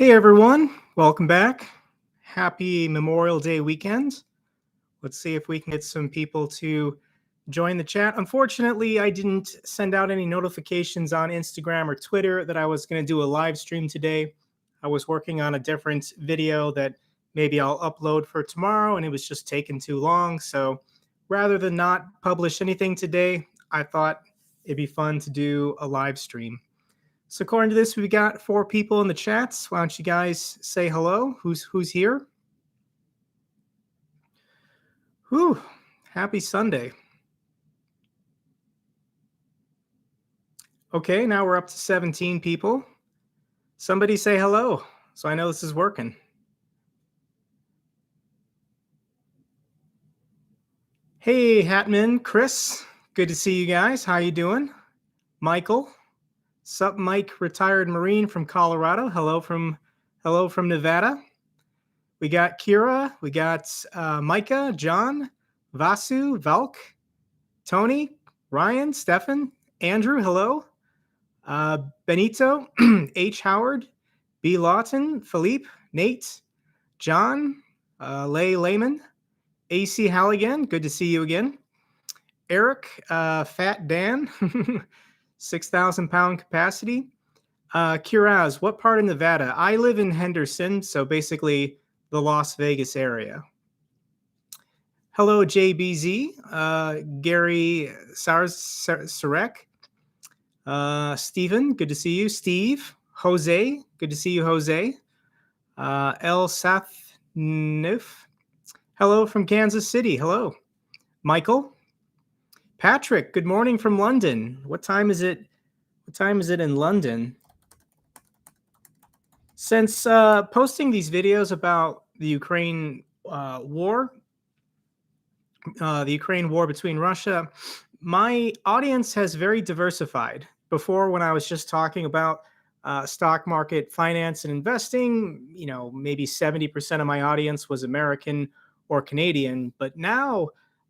Hey everyone, welcome back. Happy Memorial Day weekend. Let's see if we can get some people to join the chat. Unfortunately, I didn't send out any notifications on Instagram or Twitter that I was going to do a live stream today. I was working on a different video that maybe I'll upload for tomorrow, and it was just taking too long. So rather than not publish anything today, I thought it'd be fun to do a live stream. So according to this, we got 4 people in the chats. Why don't you guys say hello? Who's here? Whew, happy Sunday. Okay, now we're up to 17 people. Somebody say hello, so I know this is working. Hey, Hatman, Chris, good to see you guys. How you doing? Michael, sup, Mike, retired Marine from Colorado. Hello from Nevada. We got Kira, we got Micah, John, Vasu, Valk, Tony, Ryan, Stefan, Andrew, hello. Benito, H. Howard, B. Lawton, Philippe, Nate, John, Lay Lehman, AC Halligan, good to see you again. Eric, Fat Dan, 6,000 pound capacity. Kiraz, what part of Nevada? I live in Henderson, so basically the Las Vegas area. Hello, JBZ, Gary Sarek, Stephen, good to see you. Steve, Jose, good to see you, Jose. El Sathnif, hello from Kansas City. Hello. Michael, Patrick, good morning from London. What time is it? What time is it in London? Since posting these videos about the Ukraine war, the Ukraine war between Russia, my audience has very diversified. Before, when I was just talking about stock market, finance, and investing, maybe 70% of my audience was American or Canadian. But now,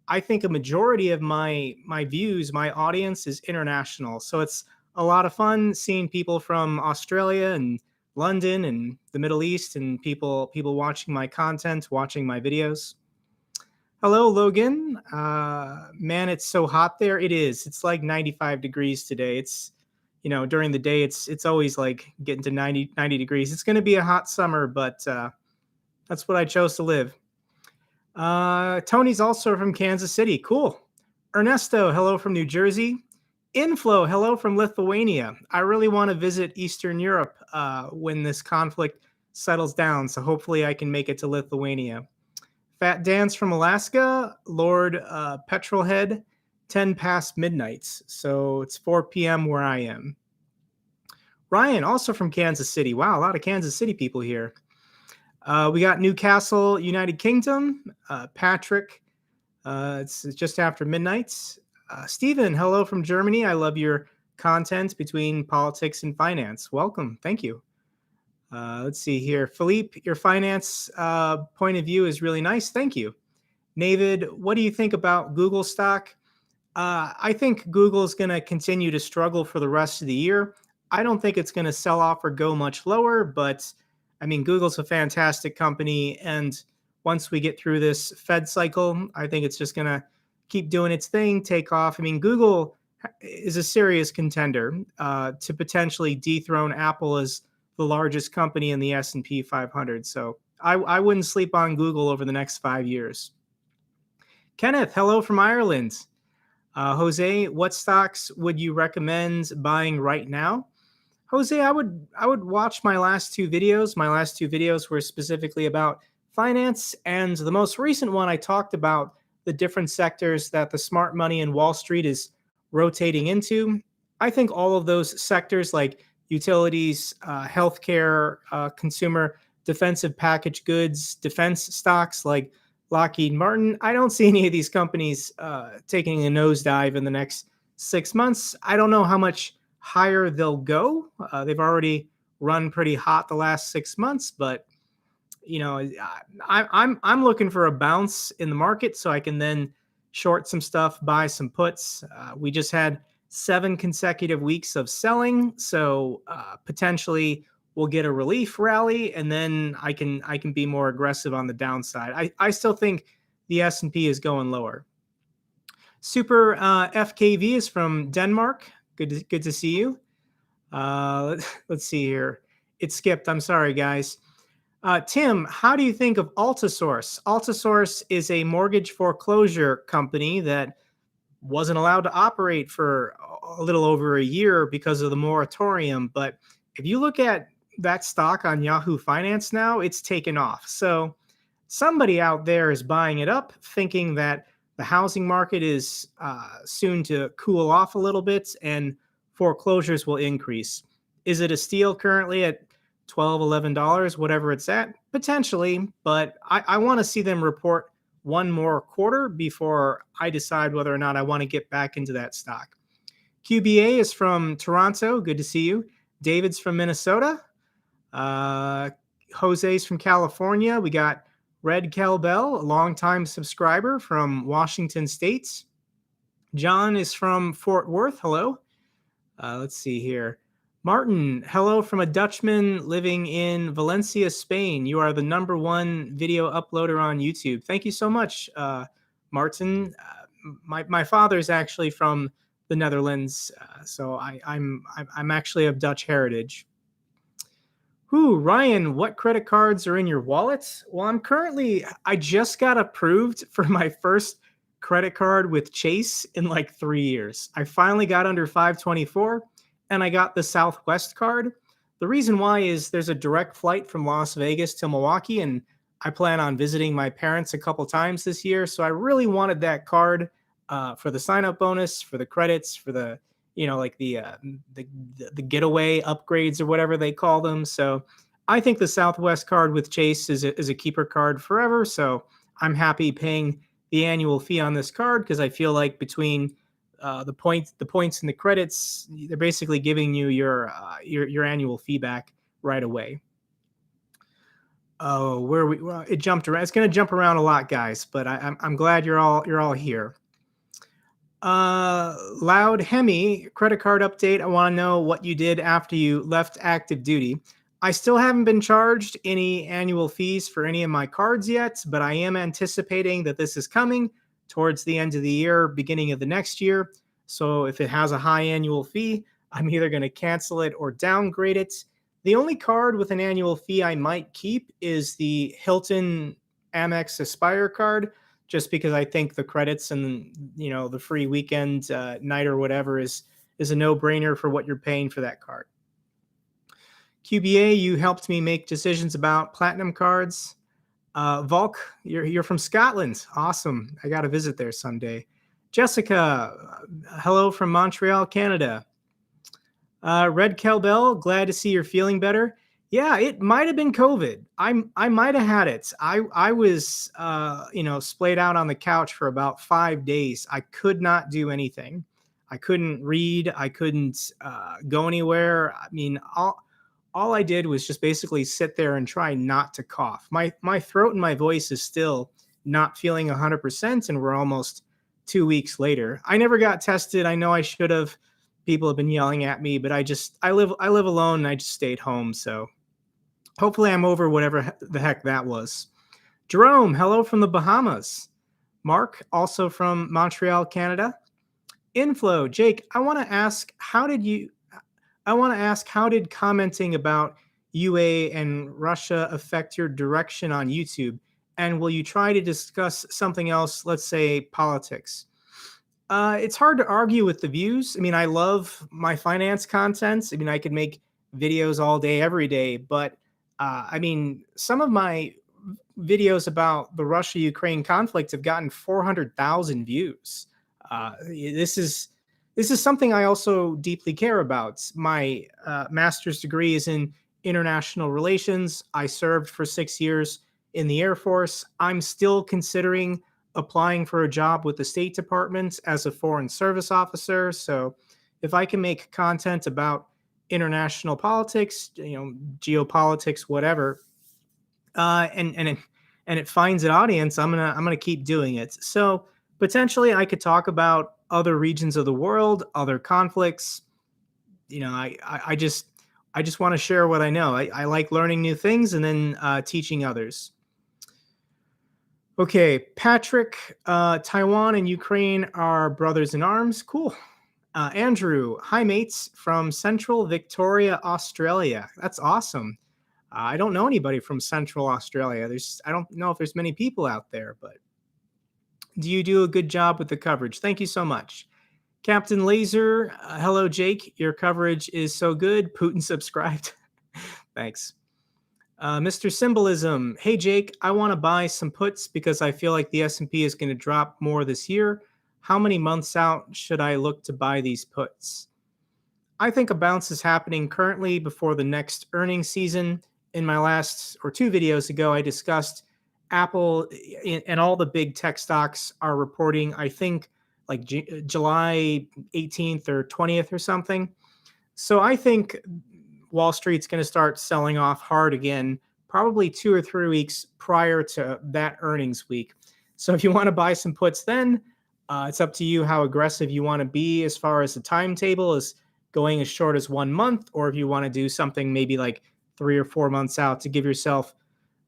I think a majority of my views, my audience is international. So it's a lot of fun seeing people from Australia and London and the Middle East, and people watching my content, watching my videos. Hello, Logan. Man, it's so hot there. It is. It's like 95 degrees today. It's, during the day, it's always like getting to 90 degrees. It's going to be a hot summer, but that's what I chose to live. Tony's also from Kansas City. Cool. Ernesto, hello from New Jersey. Inflow, hello from Lithuania. I really want to visit Eastern Europe when this conflict settles down, so hopefully I can make it to Lithuania. Fat Dance from Alaska, Lord Petrolhead, 10 past midnight. So it's 4 p.m. where I am. Ryan, also from Kansas City. Wow, a lot of Kansas City people here. We got Newcastle, United Kingdom. Patrick, it's just after midnight. Stephen, hello from Germany. I love your content between politics and finance. Welcome. Thank you. Let's see here. Philippe, your finance point of view is really nice. Thank you. David, what do you think about Google stock? I think Google is going to continue to struggle for the rest of the year. I don't think it's going to sell off or go much lower, but I mean, Google's a fantastic company. And once we get through this Fed cycle, I think it's just going to keep doing its thing, take off. I mean, Google is a serious contender to potentially dethrone Apple as the largest company in the S&P 500. So I wouldn't sleep on Google over the next 5 years. Kenneth, hello from Ireland. Jose, what stocks would you recommend buying right now? Jose, I would watch my last 2 videos. My last 2 videos were specifically about finance, and the most recent one I talked about the different sectors that the smart money in Wall Street is rotating into. I think all of those sectors like utilities, healthcare, consumer defensive packaged goods, defense stocks like Lockheed Martin. I don't see any of these companies taking a nosedive in the next 6 months. I don't know how much higher they'll go. They've already run pretty hot the last 6 months, but I'm looking for a bounce in the market so I can then short some stuff, buy some puts. We just had 7 consecutive weeks of selling, so potentially we'll get a relief rally, and then I can be more aggressive on the downside. I still think the S&P is going lower. Super FKV is from Denmark. Good to see you. Let's see here. It skipped. I'm sorry, guys. Tim, how do you think of Altisource? Altisource is a mortgage foreclosure company that wasn't allowed to operate for a little over a year because of the moratorium. But if you look at that stock on Yahoo Finance now, it's taken off. So somebody out there is buying it up, thinking that the housing market is soon to cool off a little bit and foreclosures will increase. Is it a steal currently at $12, $11, whatever it's at? Potentially, but I want to see them report one more quarter before I decide whether or not I want to get back into that stock. QBA is from Toronto. Good to see you. David's from Minnesota. Jose's from California. We got Red Kelbell, a longtime subscriber from Washington State. John is from Fort Worth. Hello. Let's see here. Martin, hello from a Dutchman living in Valencia, Spain. You are the #1 video uploader on YouTube. Thank you so much, Martin. My father is actually from the Netherlands, so I'm actually of Dutch heritage. Ryan, what credit cards are in your wallet? Well, I just got approved for my first credit card with Chase in like 3 years. I finally got under 524 and I got the Southwest card. The reason why is there's a direct flight from Las Vegas to Milwaukee, and I plan on visiting my parents a couple times this year. So I really wanted that card for the sign-up bonus, for the credits, for the the getaway upgrades or whatever they call them. So I think the Southwest card with Chase is a keeper card forever. So I'm happy paying the annual fee on this card because I feel like between the points and the credits, they're basically giving you your annual fee back right away. Oh, it jumped around. It's going to jump around a lot, guys, but I'm glad you're all here. Loud Hemi, credit card update. I want to know what you did after you left active duty. I still haven't been charged any annual fees for any of my cards yet, but I am anticipating that this is coming towards the end of the year, beginning of the next year. So if it has a high annual fee, I'm either going to cancel it or downgrade it. The only card with an annual fee I might keep is the Hilton Amex Aspire card, just because I think the credits and the free weekend night or whatever is a no-brainer for what you're paying for that card. QBA, you helped me make decisions about platinum cards. Volk, you're from Scotland. Awesome. I got to visit there someday. Jessica, hello from Montreal, Canada. Red Kelbell, glad to see you're feeling better. Yeah, it might have been COVID. I might have had it. I was splayed out on the couch for about 5 days. I could not do anything. I couldn't read. I couldn't go anywhere. I mean, all I did was just basically sit there and try not to cough. My throat and my voice is still not feeling 100%, and we're almost 2 weeks later. I never got tested. I know I should have. People have been yelling at me, but I live alone and I just stayed home. So hopefully I'm over whatever the heck that was. Jerome, hello from the Bahamas. Mark, also from Montreal, Canada. Inflow, Jake, I want to ask how did commenting about UA and Russia affect your direction on YouTube? And will you try to discuss something else, let's say politics? It's hard to argue with the views. I mean, I love my finance content. I mean, I could make videos all day, every day. But I mean, some of my videos about the Russia-Ukraine conflict have gotten 400,000 views. This is something I also deeply care about. My master's degree is in international relations. I served for 6 years in the Air Force. I'm still considering applying for a job with the State Department as a foreign service officer. So if I can make content about international politics, geopolitics, whatever, and it finds an audience, I'm gonna keep doing it. So potentially I could talk about other regions of the world, other conflicts. I just I just want to share what I know. I like learning new things and then teaching others. Okay, Patrick, Taiwan and Ukraine are brothers in arms. Cool. Andrew, hi mates from Central Victoria, Australia. That's awesome. I don't know anybody from Central Australia. I don't know if there's many people out there, but do you do a good job with the coverage? Thank you so much. Captain Laser, hello Jake. Your coverage is so good. Putin subscribed. Thanks. Mr. Symbolism, hey Jake, I want to buy some puts because I feel like the S&P is going to drop more this year. How many months out should I look to buy these puts? I think a bounce is happening currently before the next earnings season. In my last or two videos ago, I discussed Apple and all the big tech stocks are reporting, I think, like July 18th or 20th or something. So I think Wall Street's going to start selling off hard again, probably 2 or 3 weeks prior to that earnings week. So if you want to buy some puts then, it's up to you how aggressive you want to be as far as the timetable is going as short as 1 month, or if you want to do something maybe like 3 or 4 months out to give yourself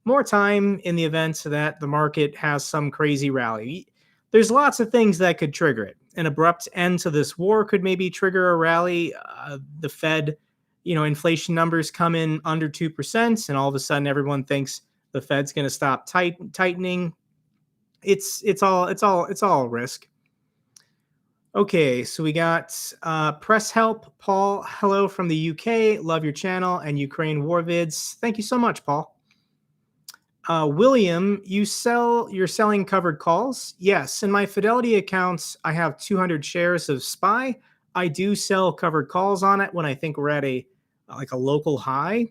more time in the event that the market has some crazy rally. There's lots of things that could trigger it. An abrupt end to this war could maybe trigger a rally. The Fed, inflation numbers come in under 2%, and all of a sudden everyone thinks the Fed's going to stop tightening. It's all risk. Okay, so we got press help. Paul, hello from the UK. Love your channel and Ukraine war vids. Thank you so much, Paul. William, you're selling covered calls? Yes, in my Fidelity accounts, I have 200 shares of SPY. I do sell covered calls on it when I think we're at a local high.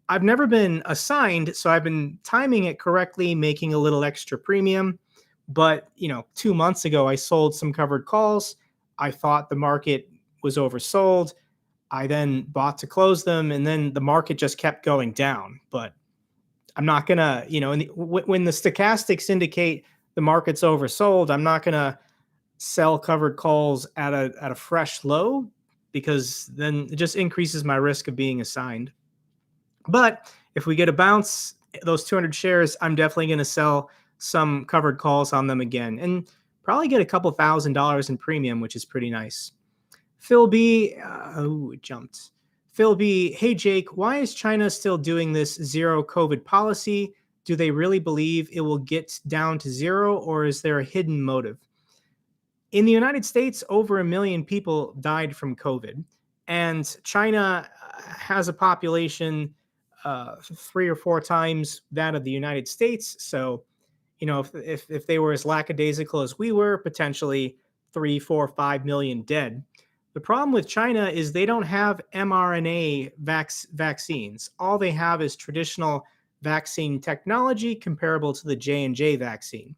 I've never been assigned, so I've been timing it correctly, making a little extra premium. But 2 months ago, I sold some covered calls. I thought the market was oversold. I then bought to close them, and then the market just kept going down. But I'm not gonna, when the stochastics indicate the market's oversold, I'm not gonna sell covered calls at a fresh low, because then it just increases my risk of being assigned. But if we get a bounce, those 200 shares, I'm definitely going to sell some covered calls on them again and probably get a couple $1,000s in premium, which is pretty nice. Phil B, it jumped. Phil B, hey Jake, why is China still doing this zero COVID policy? Do they really believe it will get down to zero, or is there a hidden motive? In the United States, over 1 million people died from COVID, and China has a population 3 or 4 times that of the United States. So, if they were as lackadaisical as we were, potentially 3, 4, 5 million dead. The problem with China is they don't have mRNA vaccines. All they have is traditional vaccine technology comparable to the J&J vaccine.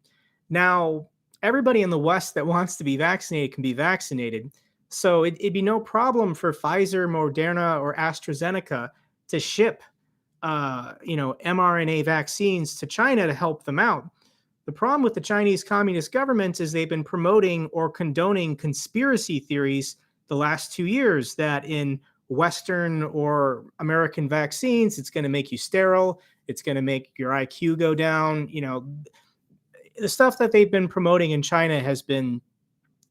Now, everybody in the West that wants to be vaccinated can be vaccinated. So it'd be no problem for Pfizer, Moderna, or AstraZeneca to ship, mRNA vaccines to China to help them out. The problem with the Chinese Communist government is they've been promoting or condoning conspiracy theories the last 2 years that in Western or American vaccines, it's going to make you sterile. It's going to make your IQ go down. The stuff that they've been promoting in China has been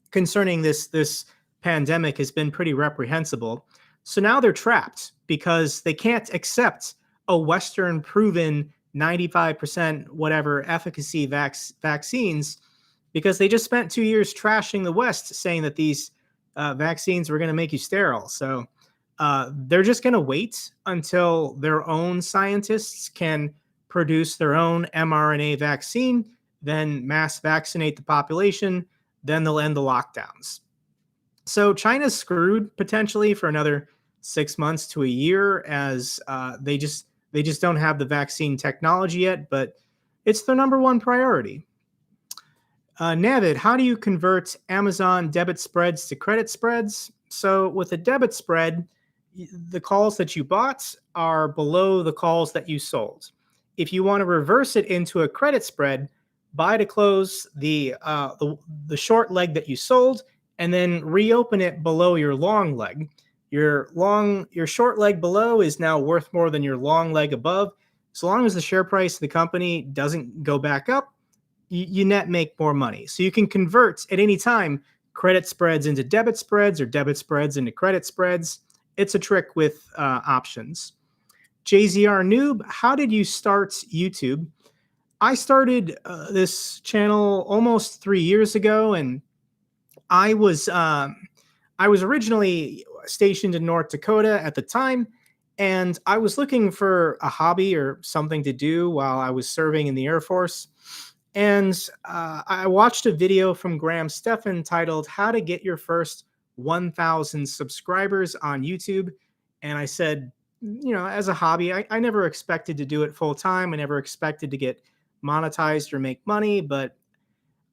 concerning this pandemic has been pretty reprehensible. So now they're trapped because they can't accept a Western proven 95% whatever efficacy vaccines, because they just spent 2 years trashing the West, saying that these vaccines were going to make you sterile. So they're just going to wait until their own scientists can produce their own mRNA vaccine, then mass vaccinate the population, then they'll end the lockdowns. So China's screwed potentially for another 6 months to a year, as they just don't have the vaccine technology yet, but it's their number one priority. Navid, how do you convert Amazon debit spreads to credit spreads? So with a debit spread, the calls that you bought are below the calls that you sold. If you want to reverse it into a credit spread, buy to close the short leg that you sold, and then reopen it below your long leg. Your short leg below is now worth more than your long leg above. So long as the share price of the company doesn't go back up, you net make more money. So you can convert at any time credit spreads into debit spreads or debit spreads into credit spreads. It's a trick with options. JZR Noob, how did you start YouTube? I started this channel almost 3 years ago, and I was um, I was originally stationed in North Dakota at the time, and I was looking for a hobby or something to do while I was serving in the Air Force. And I watched a video from Graham Stephan titled "How to Get Your First 1,000 Subscribers on YouTube," and I said, as a hobby, I never expected to do it full time. I never expected to get monetized or make money, but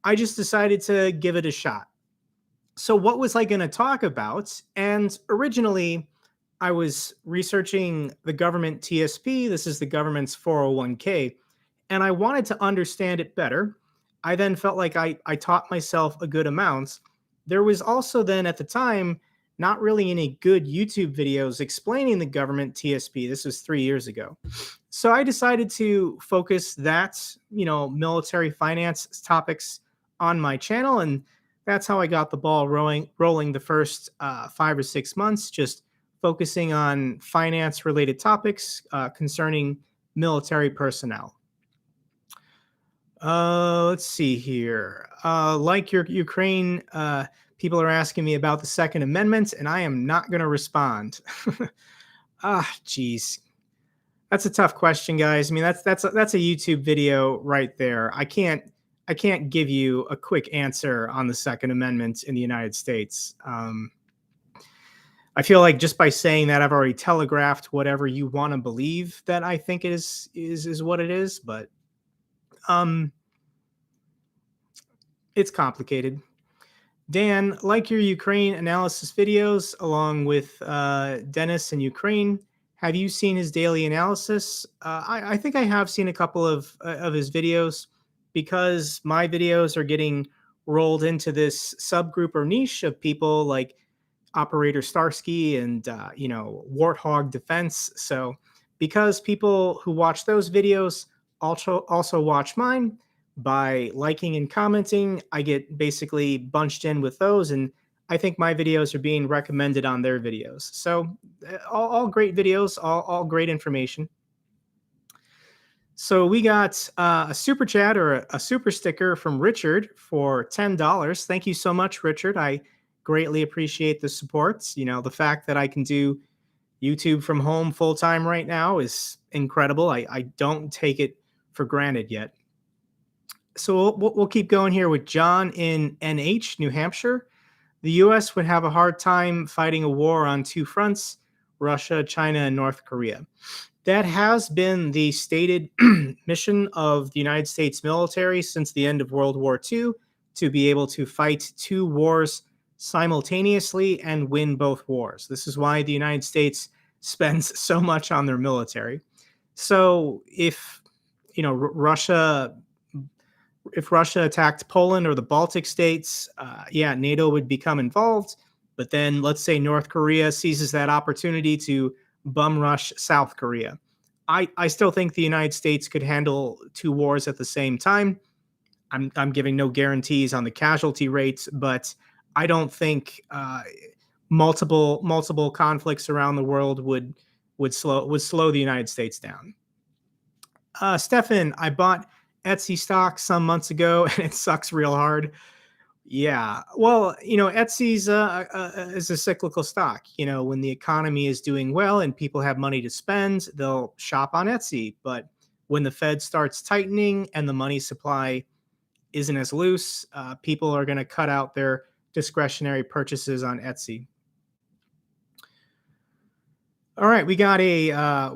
I just decided to give it a shot. So what was I going to talk about? And originally, I was researching the government TSP. This is the government's 401k, and I wanted to understand it better. I then felt like I taught myself a good amount. There was also then at the time not really any good YouTube videos explaining the government TSP. This was 3 years ago. So I decided to focus that, military finance topics on my channel. And that's how I got the ball rolling the first 5 or 6 months, just focusing on finance related topics concerning military personnel. Let's see here. Like your Ukraine, people are asking me about the Second Amendment, and I am not going to respond. Geez, that's a tough question, guys. I mean, that's a YouTube video right there. I can't give you a quick answer on the Second Amendment in the United States. I feel like just by saying that, I've already telegraphed whatever you want to believe that I think is what it is. But um, it's complicated. Dan, like your Ukraine analysis videos, along with Dennis in Ukraine, have you seen his daily analysis? I think I have seen a couple of his videos because my videos are getting rolled into this subgroup or niche of people like Operator Starsky and Warthog Defense. So because people who watch those videos also watch mine, by liking and commenting, I get basically bunched in with those, and I think my videos are being recommended on their videos. So all great videos, all great information. So we got a super chat or a super sticker from Richard for $10. Thank you so much, Richard. I greatly appreciate the support. The fact that I can do YouTube from home full time right now is incredible. I don't take it for granted yet. So we'll keep going here with John in NH, New Hampshire. The U.S. would have a hard time fighting a war on two fronts, Russia, China, and North Korea. That has been the stated mission of the United States military since the end of World War II, to be able to fight two wars simultaneously and win both wars. This is why the United States spends so much on their military. So if Russia attacked Poland or the Baltic states, NATO would become involved. But then let's say North Korea seizes that opportunity to bum rush South Korea. I still think the United States could handle two wars at the same time. I'm giving no guarantees on the casualty rates, but I don't think multiple conflicts around the world would slow the United States down. Stefan, I bought Etsy stock some months ago and it sucks real hard. Yeah. Well, Etsy's is a cyclical stock. When the economy is doing well and people have money to spend, they'll shop on Etsy. But when the Fed starts tightening and the money supply isn't as loose, people are going to cut out their discretionary purchases on Etsy. All right, we got a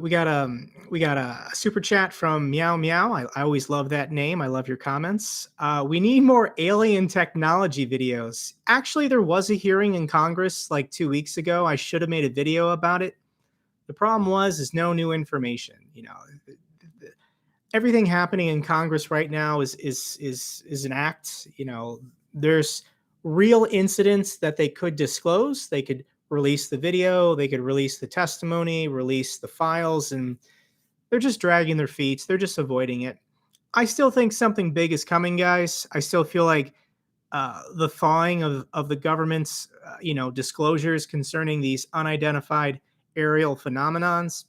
super chat from Meow Meow. I always love that name. I love your comments. We need more alien technology videos. Actually, there was a hearing in Congress like 2 weeks ago. I should have made a video about it. The problem is no new information. Everything happening in Congress right now is an act. There's real incidents that they could disclose. They could release the video, they could release the testimony, release the files, and they're just dragging their feet. They're just avoiding it. I still think something big is coming, guys. I still feel like the thawing of the government's disclosures concerning these unidentified aerial phenomenons.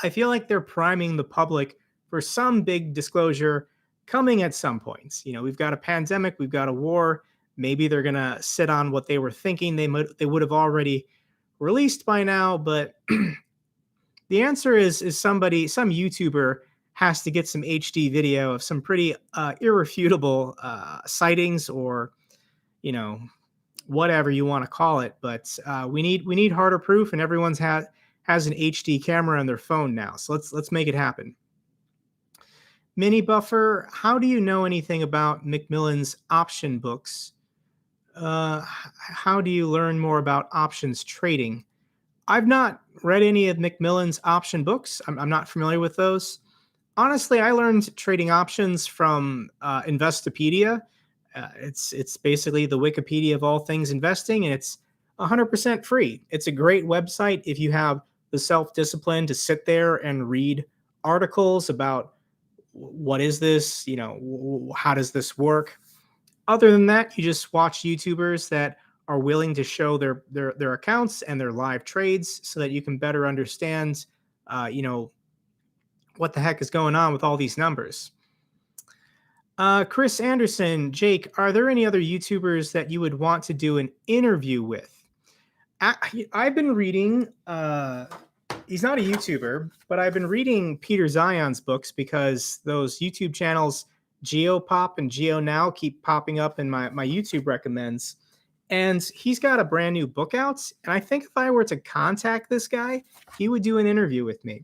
I feel like they're priming the public for some big disclosure coming at some points. We've got a pandemic, we've got a war. Maybe they're gonna sit on what they were thinking they would have already released by now. But the answer is some YouTuber has to get some HD video of some pretty irrefutable sightings, or you know whatever you want to call it. But we need harder proof, and everyone's has an HD camera on their phone now. So let's make it happen. Mini Buffer, how do you know anything about Macmillan's option books? How do you learn more about options trading? I've not read any of Macmillan's option books. I'm not familiar with those. Honestly, I learned trading options from Investopedia. It's basically the Wikipedia of all things investing, and it's 100% free. It's a great website if you have the self-discipline to sit there and read articles about what is this, how does this work. Other than that, you just watch YouTubers that are willing to show their accounts and their live trades so that you can better understand, what the heck is going on with all these numbers. Chris Anderson, Jake, are there any other YouTubers that you would want to do an interview with? I've been reading, he's not a YouTuber, but I've been reading Peter Zion's books because those YouTube channels, GeoPop and GeoNow, keep popping up in my YouTube recommends. And he's got a brand new book out. And I think if I were to contact this guy, he would do an interview with me.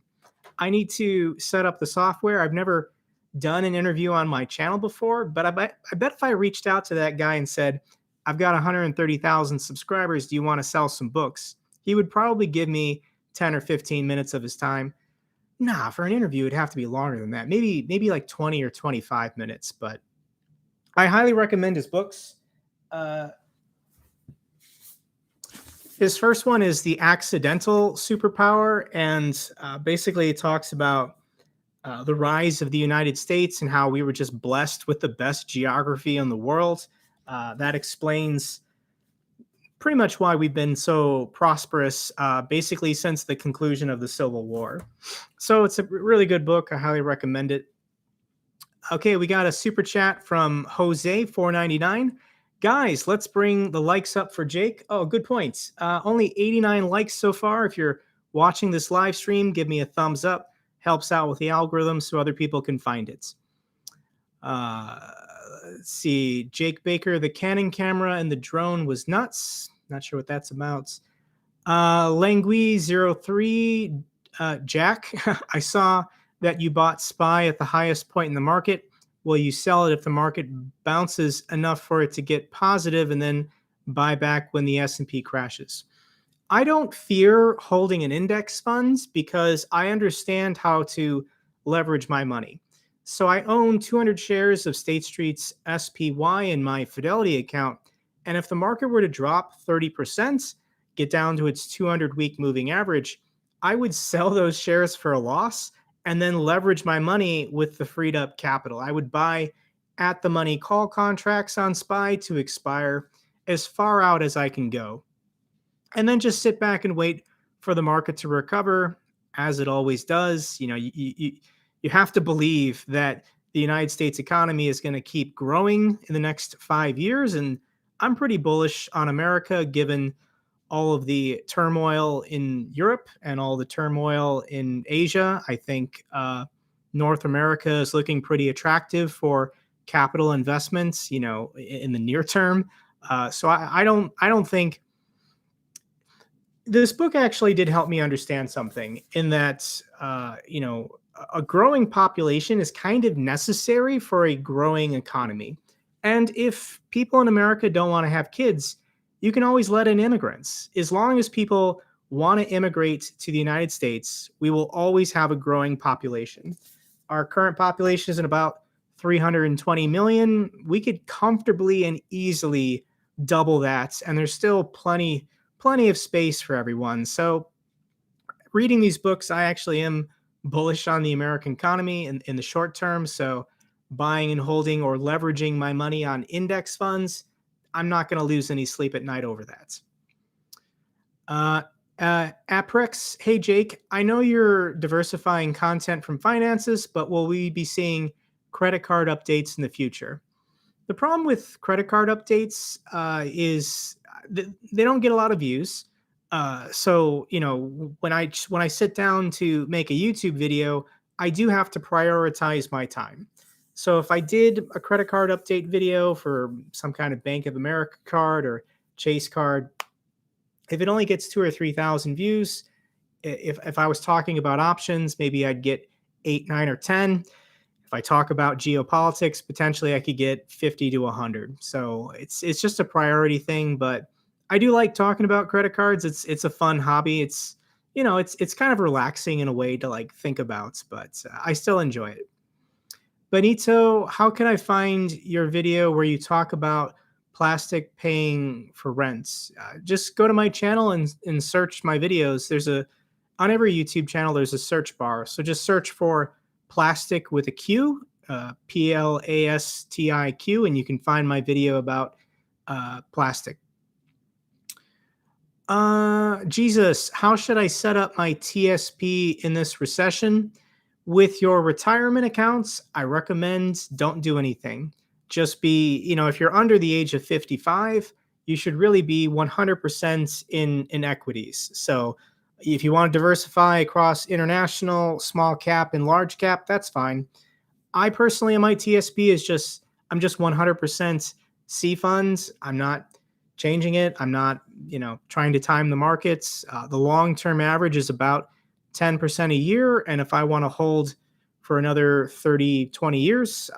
I need to set up the software. I've never done an interview on my channel before, but I bet if I reached out to that guy and said, I've got 130,000 subscribers, do you want to sell some books? He would probably give me 10 or 15 minutes of his time. Nah, for an interview, it'd have to be longer than that. Maybe like 20 or 25 minutes, but I highly recommend his books. His first one is The Accidental Superpower, and basically it talks about the rise of the United States and how we were just blessed with the best geography in the world. That explains pretty much why we've been so prosperous, basically since the conclusion of the Civil War. So it's a really good book. I highly recommend it. Okay, we got a super chat from Jose, $4.99. Guys, let's bring the likes up for Jake. Oh, good points. Only 89 likes so far. If you're watching this live stream, give me a thumbs up. Helps out with the algorithm so other people can find it. Let's see. Jake Baker, the Canon camera and the drone was nuts. Not sure what that's about. Langui03, Jack, I saw that you bought SPY at the highest point in the market. Will you sell it if the market bounces enough for it to get positive and then buy back when the S&P crashes? I don't fear holding an index fund because I understand how to leverage my money. So I own 200 shares of State Street's SPY in my Fidelity account. And if the market were to drop 30%, get down to its 200-week moving average, I would sell those shares for a loss and then leverage my money with the freed up capital. I would buy at the money call contracts on SPY to expire as far out as I can go, and then just sit back and wait for the market to recover, as it always does. You have to believe that the United States economy is going to keep growing in the next 5 years, and I'm pretty bullish on America given all of the turmoil in Europe and all the turmoil in Asia. I think North America is looking pretty attractive for capital investments, in the near term. So I don't think this book actually did help me understand something in that, a growing population is kind of necessary for a growing economy. And if people in America don't want to have kids, you can always let in immigrants. As long as people want to immigrate to the United States, we will always have a growing population. Our current population is at about 320 million. We could comfortably and easily double that, and there's still plenty plenty of space for everyone. So reading these books, I actually am bullish on the American economy in the short term. So buying and holding or leveraging my money on index funds, I'm not going to lose any sleep at night over that. Aprex, hey Jake, I know you're diversifying content from finances, but will we be seeing credit card updates in the future? The problem with credit card updates is they don't get a lot of views. So when I sit down to make a YouTube video, I do have to prioritize my time. So if I did a credit card update video for some kind of Bank of America card or Chase card, if it only gets 2 or 3 thousand views, if I was talking about options, maybe I'd get 8, 9, or 10. If I talk about geopolitics, potentially I could get 50 to 100. So it's just a priority thing. But I do like talking about credit cards. It's a fun hobby. It's kind of relaxing in a way to like think about, but I still enjoy it. Benito, how can I find your video where you talk about plastic paying for rents? Just go to my channel and search my videos. On every YouTube channel, there's a search bar. So just search for plastic with a Q, PLASTIQ, and you can find my video about plastic. Jesus, how should I set up my TSP in this recession? With your retirement accounts, I recommend don't do anything. Just if you're under the age of 55, you should really be 100% in equities. So if you want to diversify across international, small cap, and large cap, that's fine. I personally, in my TSP, I'm just 100% C funds. I'm not changing it. I'm not, trying to time the markets. The long-term average is about 10% a year. And if I want to hold for another 30, 20 years,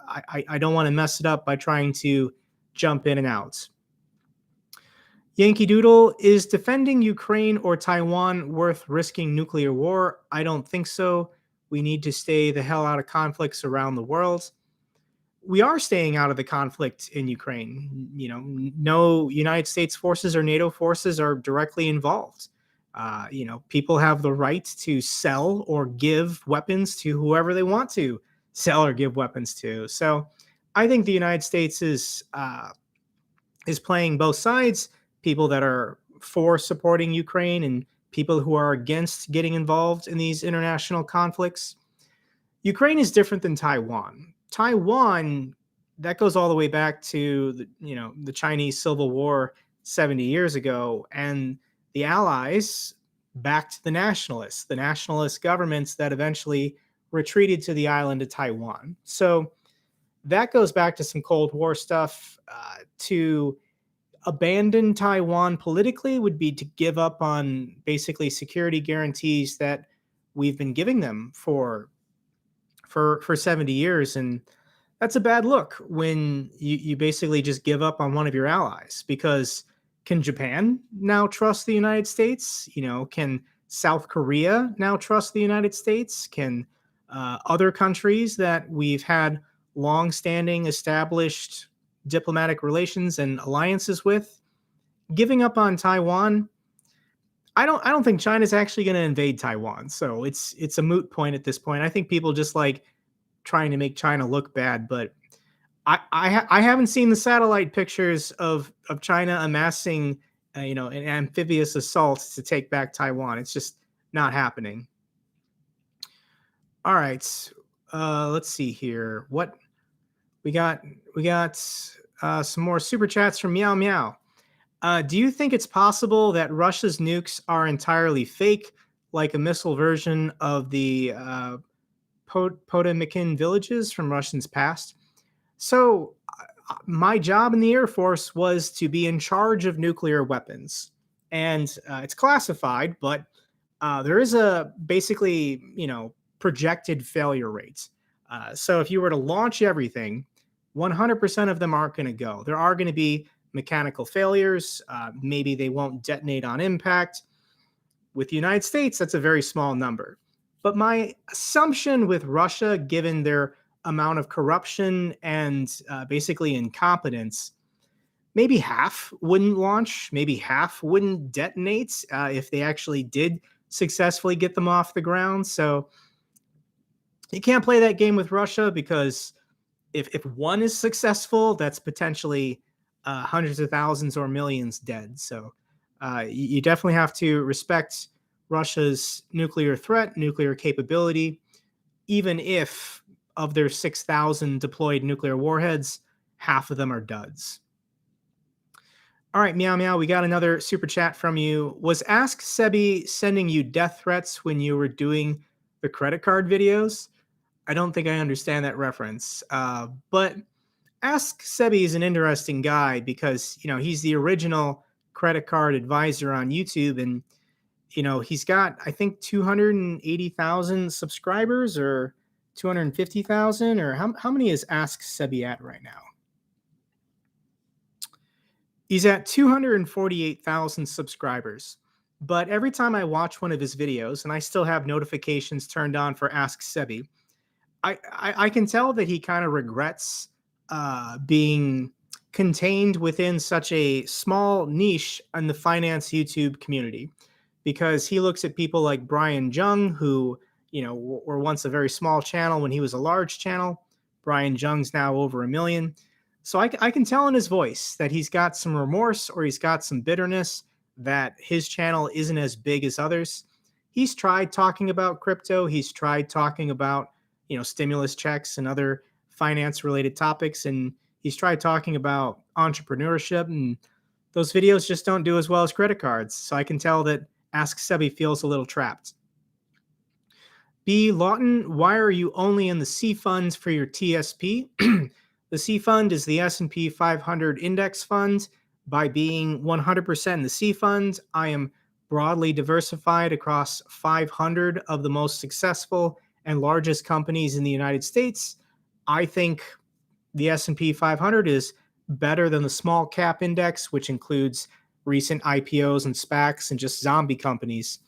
I don't want to mess it up by trying to jump in and out. Yankee Doodle, is defending Ukraine or Taiwan worth risking nuclear war? I don't think so. We need to stay the hell out of conflicts around the world. We are staying out of the conflict in Ukraine. No United States forces or NATO forces are directly involved. People have the right to sell or give weapons to whoever they want to sell or give weapons to. So I think the United States is playing both sides, people that are for supporting Ukraine and people who are against getting involved in these international conflicts. Ukraine is different than Taiwan. Taiwan, that goes all the way back to the Chinese Civil War 70 years ago, and the Allies backed the nationalist governments that eventually retreated to the island of Taiwan. So that goes back to some Cold War stuff. To abandon Taiwan politically would be to give up on basically security guarantees that we've been giving them for 70 years. And that's a bad look when you basically just give up on one of your allies. Because can Japan now trust the United States? Can South Korea now trust the United States? Can other countries that we've had long-standing established diplomatic relations and alliances with, giving up on Taiwan? I don't think China's actually going to invade Taiwan. So it's a moot point at this point. I think people just like trying to make China look bad, but I haven't seen the satellite pictures of China amassing an amphibious assault to take back Taiwan. It's just not happening. All right, let's see here. What we got? We got some more super chats from Meow Meow. Do you think it's possible that Russia's nukes are entirely fake, like a missile version of the Potemkin villages from Russians past? So my job in the Air Force was to be in charge of nuclear weapons. And it's classified, but there is a basically, projected failure rate. So if you were to launch everything, 100% of them aren't going to go. There are going to be mechanical failures. Maybe they won't detonate on impact. With the United States, that's a very small number. But my assumption with Russia, given their amount of corruption and basically incompetence, maybe half wouldn't launch, maybe half wouldn't detonate if they actually did successfully get them off the ground. So you can't play that game with Russia because if one is successful, that's potentially hundreds of thousands or millions dead. So you definitely have to respect Russia's nuclear threat, nuclear capability, even if of their 6,000 deployed nuclear warheads, half of them are duds. All right, Meow Meow, we got another super chat from you. Was Ask Sebi sending you death threats when you were doing the credit card videos? I don't think I understand that reference. But Ask Sebi is an interesting guy because, he's the original credit card advisor on YouTube. And, he's got, I think, 280,000 subscribers or 250,000, or how many is Ask Sebi at right now? He's at 248,000 subscribers. But every time I watch one of his videos, and I still have notifications turned on for Ask Sebi, I can tell that he kind of regrets being contained within such a small niche in the finance YouTube community, because he looks at people like Brian Jung, who were once a very small channel when he was a large channel. Brian Jung's now over 1 million. So I can tell in his voice that he's got some remorse or he's got some bitterness that his channel isn't as big as others. He's tried talking about crypto. He's tried talking about stimulus checks and other finance related topics, and he's tried talking about entrepreneurship, and those videos just don't do as well as credit cards. So I can tell that Ask Sebi feels a little trapped. B. Lawton, why are you only in the C funds for your TSP? The C fund is the S&P 500 index fund. By being 100% in the C fund, I am broadly diversified across 500 of the most successful and largest companies in the United States. I think the S&P 500 is better than the small cap index, which includes recent IPOs and SPACs and just zombie companies.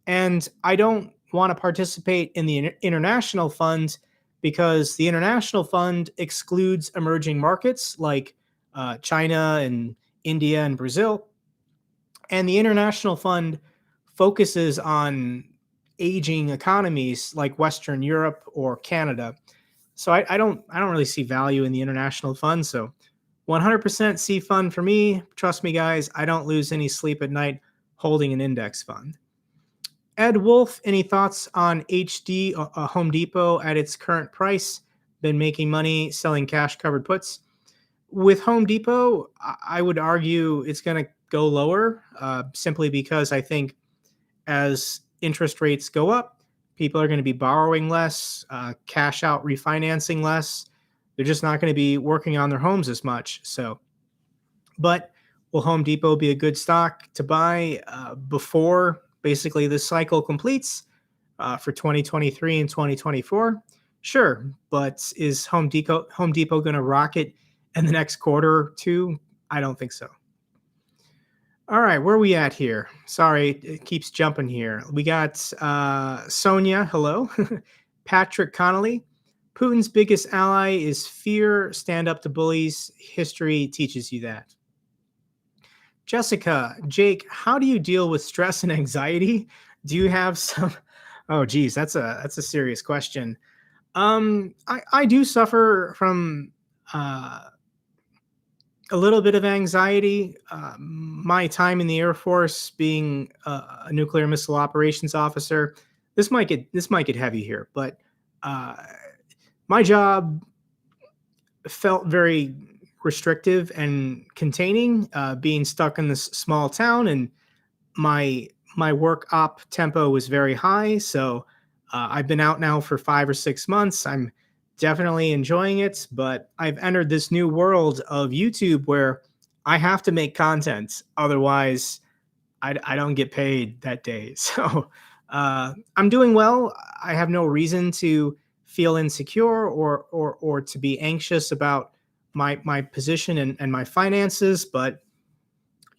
And I don't want to participate in the international fund because the international fund excludes emerging markets like China and India and Brazil. And the international fund focuses on aging economies like Western Europe or Canada. So I don't really see value in the international fund. So 100% C fund for me. Trust me, guys, I don't lose any sleep at night holding an index fund. Ed Wolf, any thoughts on HD, Home Depot at its current price? Been making money selling cash covered puts. With Home Depot, I would argue it's going to go lower simply because I think as interest rates go up, people are going to be borrowing less, cash out refinancing less. They're just not going to be working on their homes as much. So, but will Home Depot be a good stock to buy before basically this cycle completes for 2023 and 2024? Sure, but is Home Depot going to rocket in the next quarter or two? I don't think so. All right, where are we at here? Sorry, it keeps jumping here. We got Sonia, hello. Patrick Connolly, Putin's biggest ally is fear. Stand up to bullies. History teaches you that. Jessica, Jake, how do you deal with stress and anxiety? Do you have some? Oh, geez, that's a serious question. I do suffer from a little bit of anxiety. My time in the Air Force, being a nuclear missile operations officer, this might get heavy here, but my job felt very restrictive and containing, being stuck in this small town, and my work op tempo was very high. So I've been out now for 5 or 6 months. I'm definitely enjoying it, but I've entered this new world of YouTube where I have to make content. Otherwise, I don't get paid that day. So I'm doing well. I have no reason to feel insecure or to be anxious about my position and my finances, but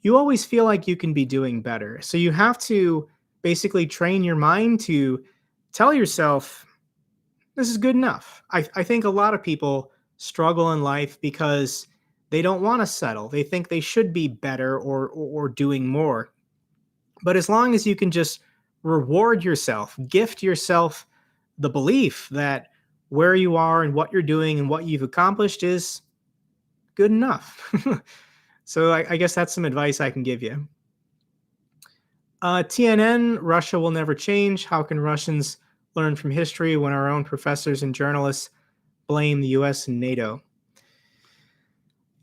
you always feel like you can be doing better. So you have to basically train your mind to tell yourself, this is good enough. I think a lot of people struggle in life because They don't want to settle. They think they should be better or doing more. But as long as you can just reward yourself, gift yourself the belief that where you are and what you're doing and what you've accomplished is good enough. So I guess that's some advice I can give you. TNN, Russia will never change. How can Russians learn from history when our own professors and journalists blame the US and NATO?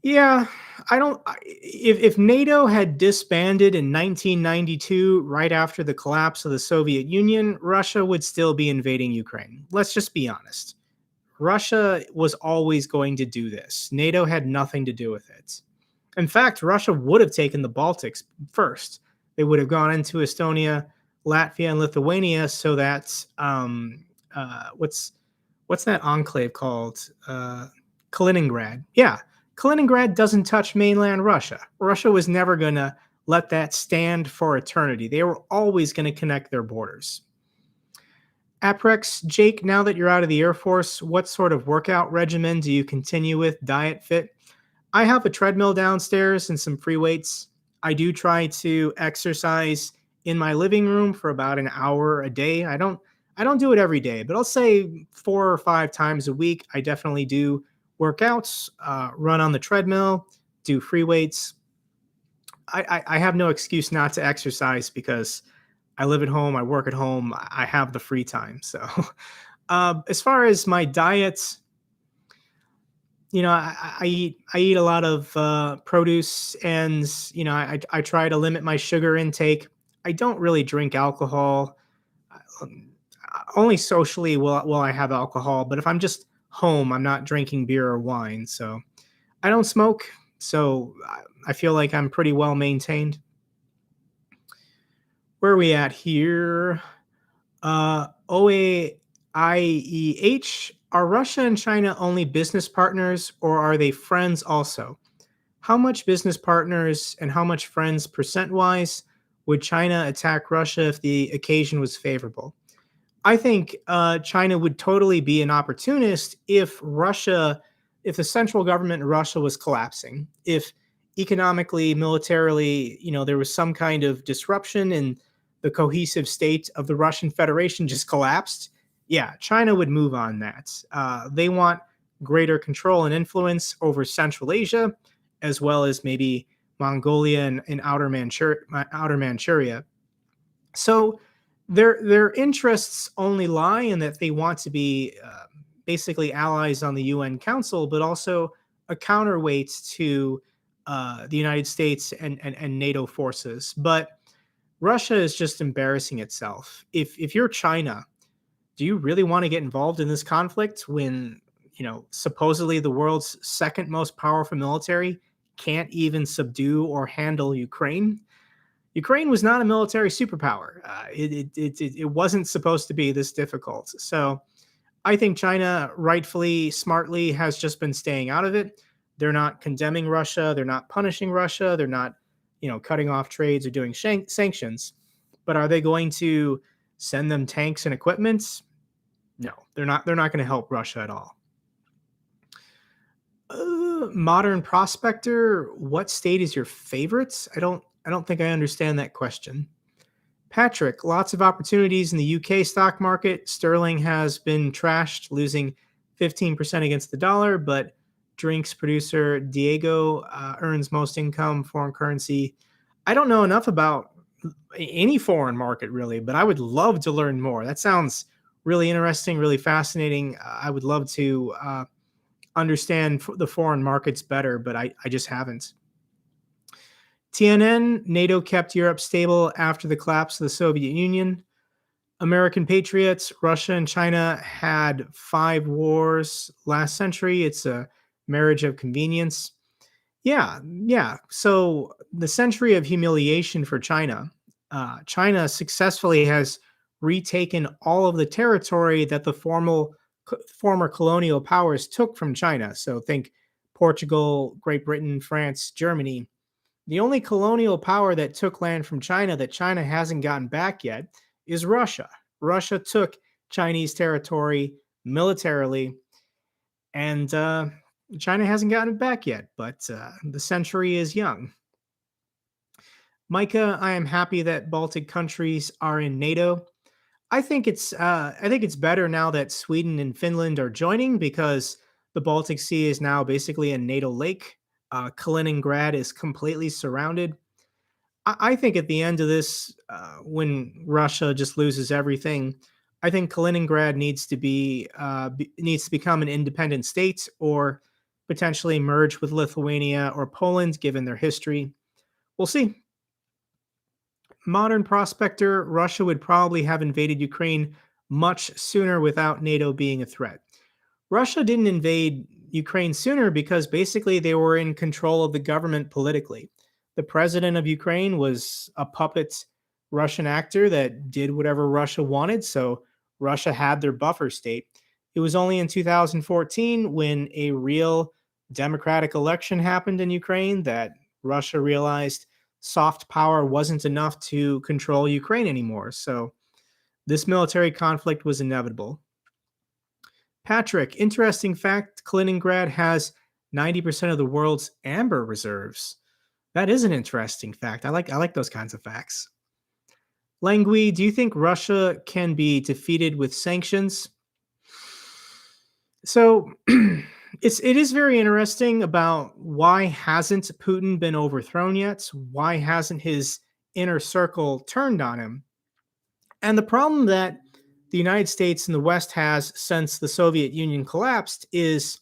Yeah, I don't. If NATO had disbanded in 1992, right after the collapse of the Soviet Union, Russia would still be invading Ukraine. Let's just be honest. Russia was always going to do this. NATO had nothing to do with it. In fact, Russia would have taken the Baltics first. They would have gone into Estonia, Latvia, and Lithuania. So that's what's that enclave called? Kaliningrad. Yeah, Kaliningrad doesn't touch mainland Russia. Russia was never going to let that stand for eternity. They were always going to connect their borders. Aprex, Jake, now that you're out of the Air Force, what sort of workout regimen do you continue with? Diet, fit? I have a treadmill downstairs and some free weights. I do try to exercise in my living room for about an hour a day. I don't do it every day, but I'll say 4 or 5 times a week. I definitely do workouts, run on the treadmill, do free weights. I have no excuse not to exercise because I live at home, I work at home, I have the free time. So, as far as my diet, I eat a lot of produce, and I try to limit my sugar intake. I don't really drink alcohol. Um, Only socially will I have alcohol, but if I'm just home, I'm not drinking beer or wine. So I don't smoke, so I feel like I'm pretty well maintained. Where are we at here? OAIEH, are Russia and China only business partners or are they friends also? How much business partners and how much friends percent wise would China attack Russia if the occasion was favorable? I think China would totally be an opportunist if the central government in Russia was collapsing, if economically, militarily, there was some kind of disruption and the cohesive state of the Russian Federation just collapsed. Yeah, China would move on that. They want greater control and influence over Central Asia, as well as maybe Mongolia and outer Manchuria. So their interests only lie in that they want to be basically allies on the UN Council, but also a counterweight to the United States and NATO forces. But Russia is just embarrassing itself. If you're China, do you really want to get involved in this conflict when supposedly the world's second most powerful military can't even subdue or handle Ukraine? Ukraine was not a military superpower. It wasn't supposed to be this difficult. So I think China, rightfully, smartly, has just been staying out of it. They're not condemning Russia. They're not punishing Russia. They're not, cutting off trades or doing sanctions. But are they going to send them tanks and equipment? No, they're not. They're not going to help Russia at all. Modern prospector, what state is your favorite? I don't think I understand that question. Patrick, lots of opportunities in the UK stock market. Sterling has been trashed, losing 15% against the dollar, but drinks producer Diego earns most income, foreign currency. I don't know enough about any foreign market really, but I would love to learn more. That sounds really interesting, really fascinating. I would love to understand the foreign markets better, but I just haven't. TNN, NATO kept Europe stable after the collapse of the Soviet Union. American patriots, Russia and China had 5 wars last century. It's a marriage of convenience. Yeah. So the century of humiliation for China, China successfully has retaken all of the territory that the former colonial powers took from China. So think Portugal, Great Britain, France, Germany. The only colonial power that took land from China that China hasn't gotten back yet is Russia. Russia took Chinese territory militarily, and China hasn't gotten it back yet, but the century is young. Micah, I am happy that Baltic countries are in NATO. I think it's better now that Sweden and Finland are joining because the Baltic Sea is now basically a NATO lake. Kaliningrad is completely surrounded. I think at the end of this, when Russia just loses everything, I think Kaliningrad needs to become an independent state or potentially merge with Lithuania or Poland, given their history. We'll see. Modern prospector, Russia would probably have invaded Ukraine much sooner without NATO being a threat. Russia didn't invade Ukraine sooner because basically they were in control of the government politically. The president of Ukraine was a puppet Russian actor that did whatever Russia wanted, so Russia had their buffer state. It was only in 2014 when a real democratic election happened in Ukraine that Russia realized soft power wasn't enough to control Ukraine anymore. So this military conflict was inevitable. Patrick, interesting fact, Kaliningrad has 90% of the world's amber reserves. That is an interesting fact. I like those kinds of facts. Langui, do you think Russia can be defeated with sanctions? So it is very interesting about why hasn't Putin been overthrown yet? Why hasn't his inner circle turned on him? And the problem that the United States and the West has since the Soviet Union collapsed is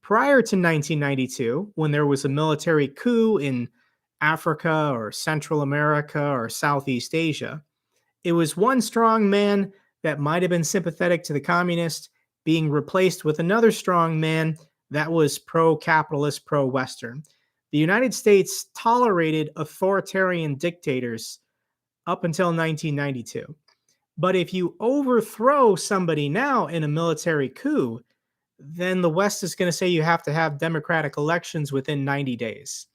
prior to 1992, when there was a military coup in Africa or Central America or Southeast Asia, it was one strong man that might have been sympathetic to the communists being replaced with another strong man that was pro capitalist, pro Western. The United States tolerated authoritarian dictators up until 1992. But if you overthrow somebody now in a military coup, then the West is going to say you have to have democratic elections within 90 days.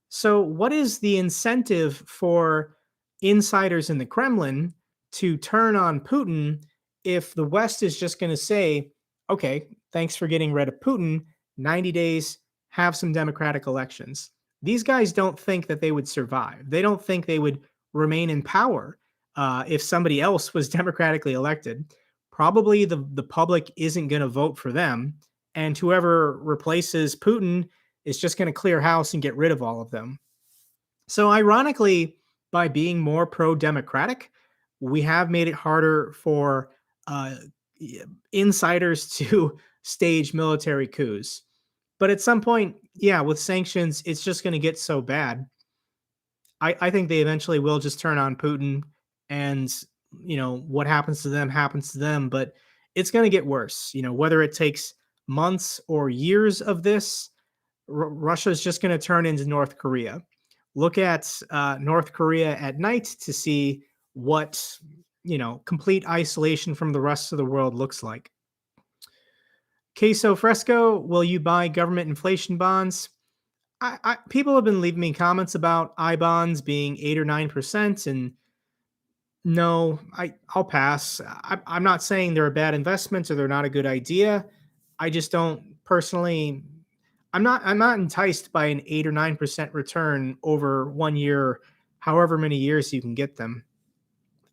So, what is the incentive for insiders in the Kremlin to turn on Putin if the West is just going to say, okay, thanks for getting rid of Putin, 90 days, have some democratic elections? These guys don't think that they would survive. They don't think they would remain in power if somebody else was democratically elected. Probably the public isn't going to vote for them. And whoever replaces Putin is just going to clear house and get rid of all of them. So, ironically, by being more pro democratic, we have made it harder for uh, insiders to stage military coups. But at some point, yeah, with sanctions, it's just going to get so bad. I think they eventually will just turn on Putin, and what happens to them happens to them. But it's going to get worse. Whether it takes months or years of this, Russia is just going to turn into North Korea. Look at North Korea at night to see what complete isolation from the rest of the world looks like. Queso Fresco, will you buy government inflation bonds? People have been leaving me comments about I bonds being 8 or 9%, and no, I'll pass. I'm not saying they're a bad investment or they're not a good idea. I just don't personally. I'm not enticed by an 8 or 9% return over 1 year, however many years you can get them.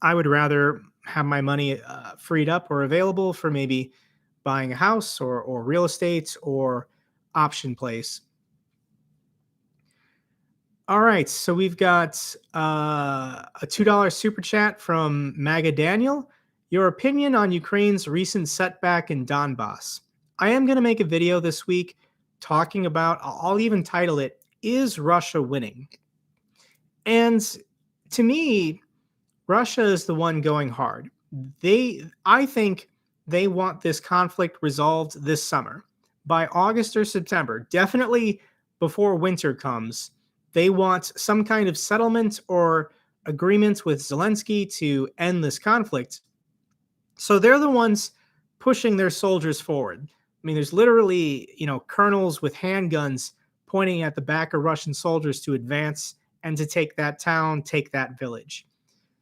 I would rather have my money freed up or available for maybe buying a house or real estate or option plays. All right, so we've got a $2 super chat from MAGA Daniel. Your opinion on Ukraine's recent setback in Donbass. I am going to make a video this week talking about, I'll even title it, Is Russia Winning? And to me, Russia is the one going hard. I think they want this conflict resolved this summer. By August or September, definitely before winter comes, they want some kind of settlement or agreement with Zelensky to end this conflict. So they're the ones pushing their soldiers forward. I mean, there's literally, colonels with handguns pointing at the back of Russian soldiers to advance and to take that town, take that village.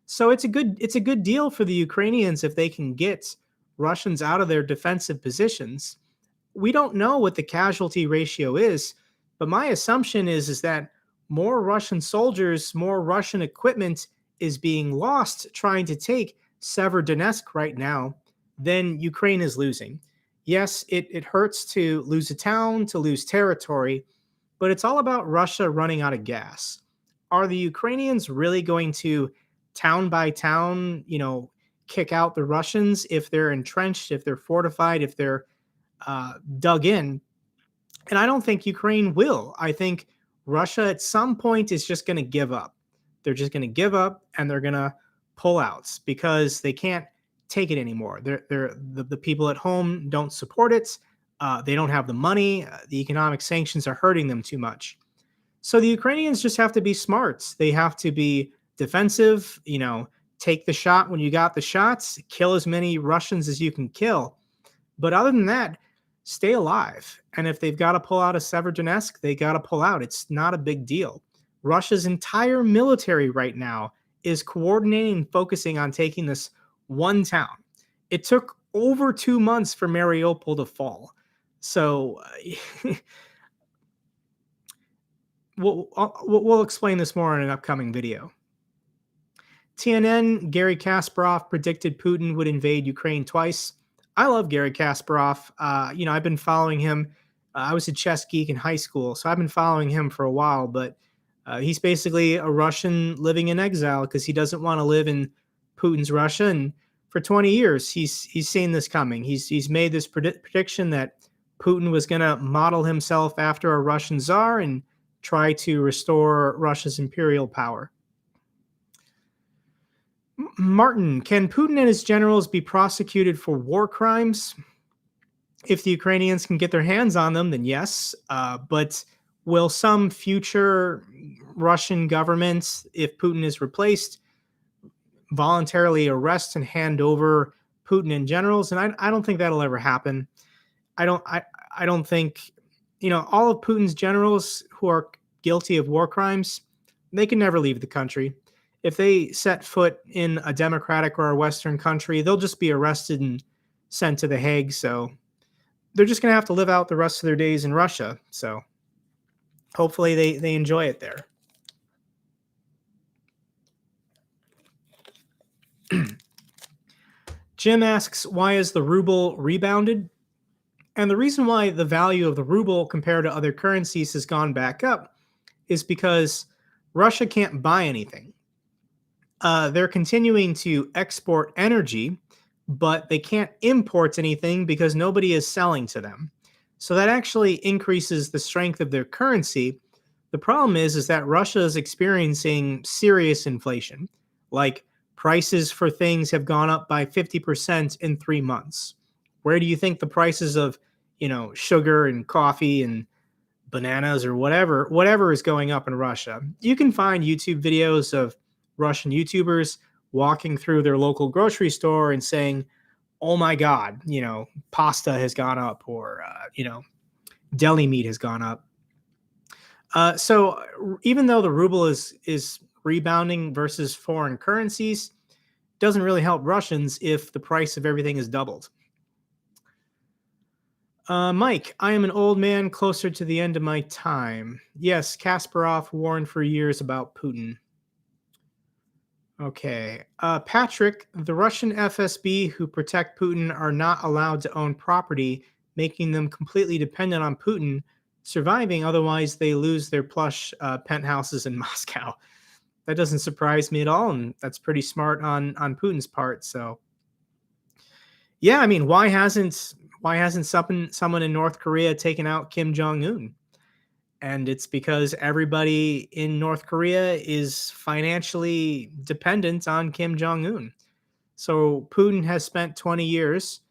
So it's a good deal for the Ukrainians if they can get Russians out of their defensive positions. we don't know what the casualty ratio is, but my assumption is that more Russian soldiers, more Russian equipment is being lost trying to take Severodonetsk right now than Ukraine is losing. Yes, it hurts to lose a town, to lose territory, but it's all about Russia running out of gas. Are the Ukrainians really going to town by town, kick out the Russians if they're entrenched, if they're fortified, if they're dug in? And I don't think Ukraine will. I think Russia at some point is just going to give up. They're just going to give up and they're going to pull out because they can't take it anymore. The people at home don't support it. They don't have the money. The economic sanctions are hurting them too much. So the Ukrainians just have to be smart. They have to be defensive, take the shot when you got the shots, kill as many Russians as you can kill. But other than that, stay alive. And if they've got to pull out of Severodonetsk, they got to pull out. It's not a big deal. Russia's entire military right now is coordinating and focusing on taking this one town. It took over 2 months for Mariupol to fall. So we'll explain this more in an upcoming video. TNN, Gary Kasparov predicted Putin would invade Ukraine twice. I love Gary Kasparov. I've been following him. I was a chess geek in high school, so I've been following him for a while, but he's basically a Russian living in exile because he doesn't want to live in Putin's Russia. And for 20 years, he's seen this coming. He's made this prediction that Putin was going to model himself after a Russian czar and try to restore Russia's imperial power. Martin, can Putin and his generals be prosecuted for war crimes? If the Ukrainians can get their hands on them, then yes. But will some future Russian government, if Putin is replaced, voluntarily arrest and hand over Putin and generals? And I don't think that'll ever happen. I don't think, all of Putin's generals who are guilty of war crimes, they can never leave the country. If they set foot in a democratic or a Western country, they'll just be arrested and sent to The Hague. So they're just going to have to live out the rest of their days in Russia. So hopefully they enjoy it there. Jim asks, why is the ruble rebounded? And the reason why the value of the ruble compared to other currencies has gone back up is because Russia can't buy anything. They're continuing to export energy, but they can't import anything because nobody is selling to them. So that actually increases the strength of their currency. The problem is that Russia is experiencing serious inflation. Like prices for things have gone up by 50% in 3 months. Where do you think the prices of, sugar and coffee and bananas or whatever is going up in Russia? You can find YouTube videos of Russian YouTubers walking through their local grocery store and saying, oh my God, pasta has gone up or, deli meat has gone up. So even though the ruble is rebounding versus foreign currencies, it doesn't really help Russians if the price of everything is doubled. Mike, I am an old man closer to the end of my time. Yes, Kasparov warned for years about Putin. Okay. Patrick, the Russian FSB who protect Putin are not allowed to own property, making them completely dependent on Putin surviving. Otherwise, they lose their plush penthouses in Moscow. That doesn't surprise me at all, and that's pretty smart on Putin's part. So, yeah, I mean, why hasn't someone in North Korea taken out Kim Jong-un? And it's because everybody in North Korea is financially dependent on Kim Jong-un. So Putin has spent 20 years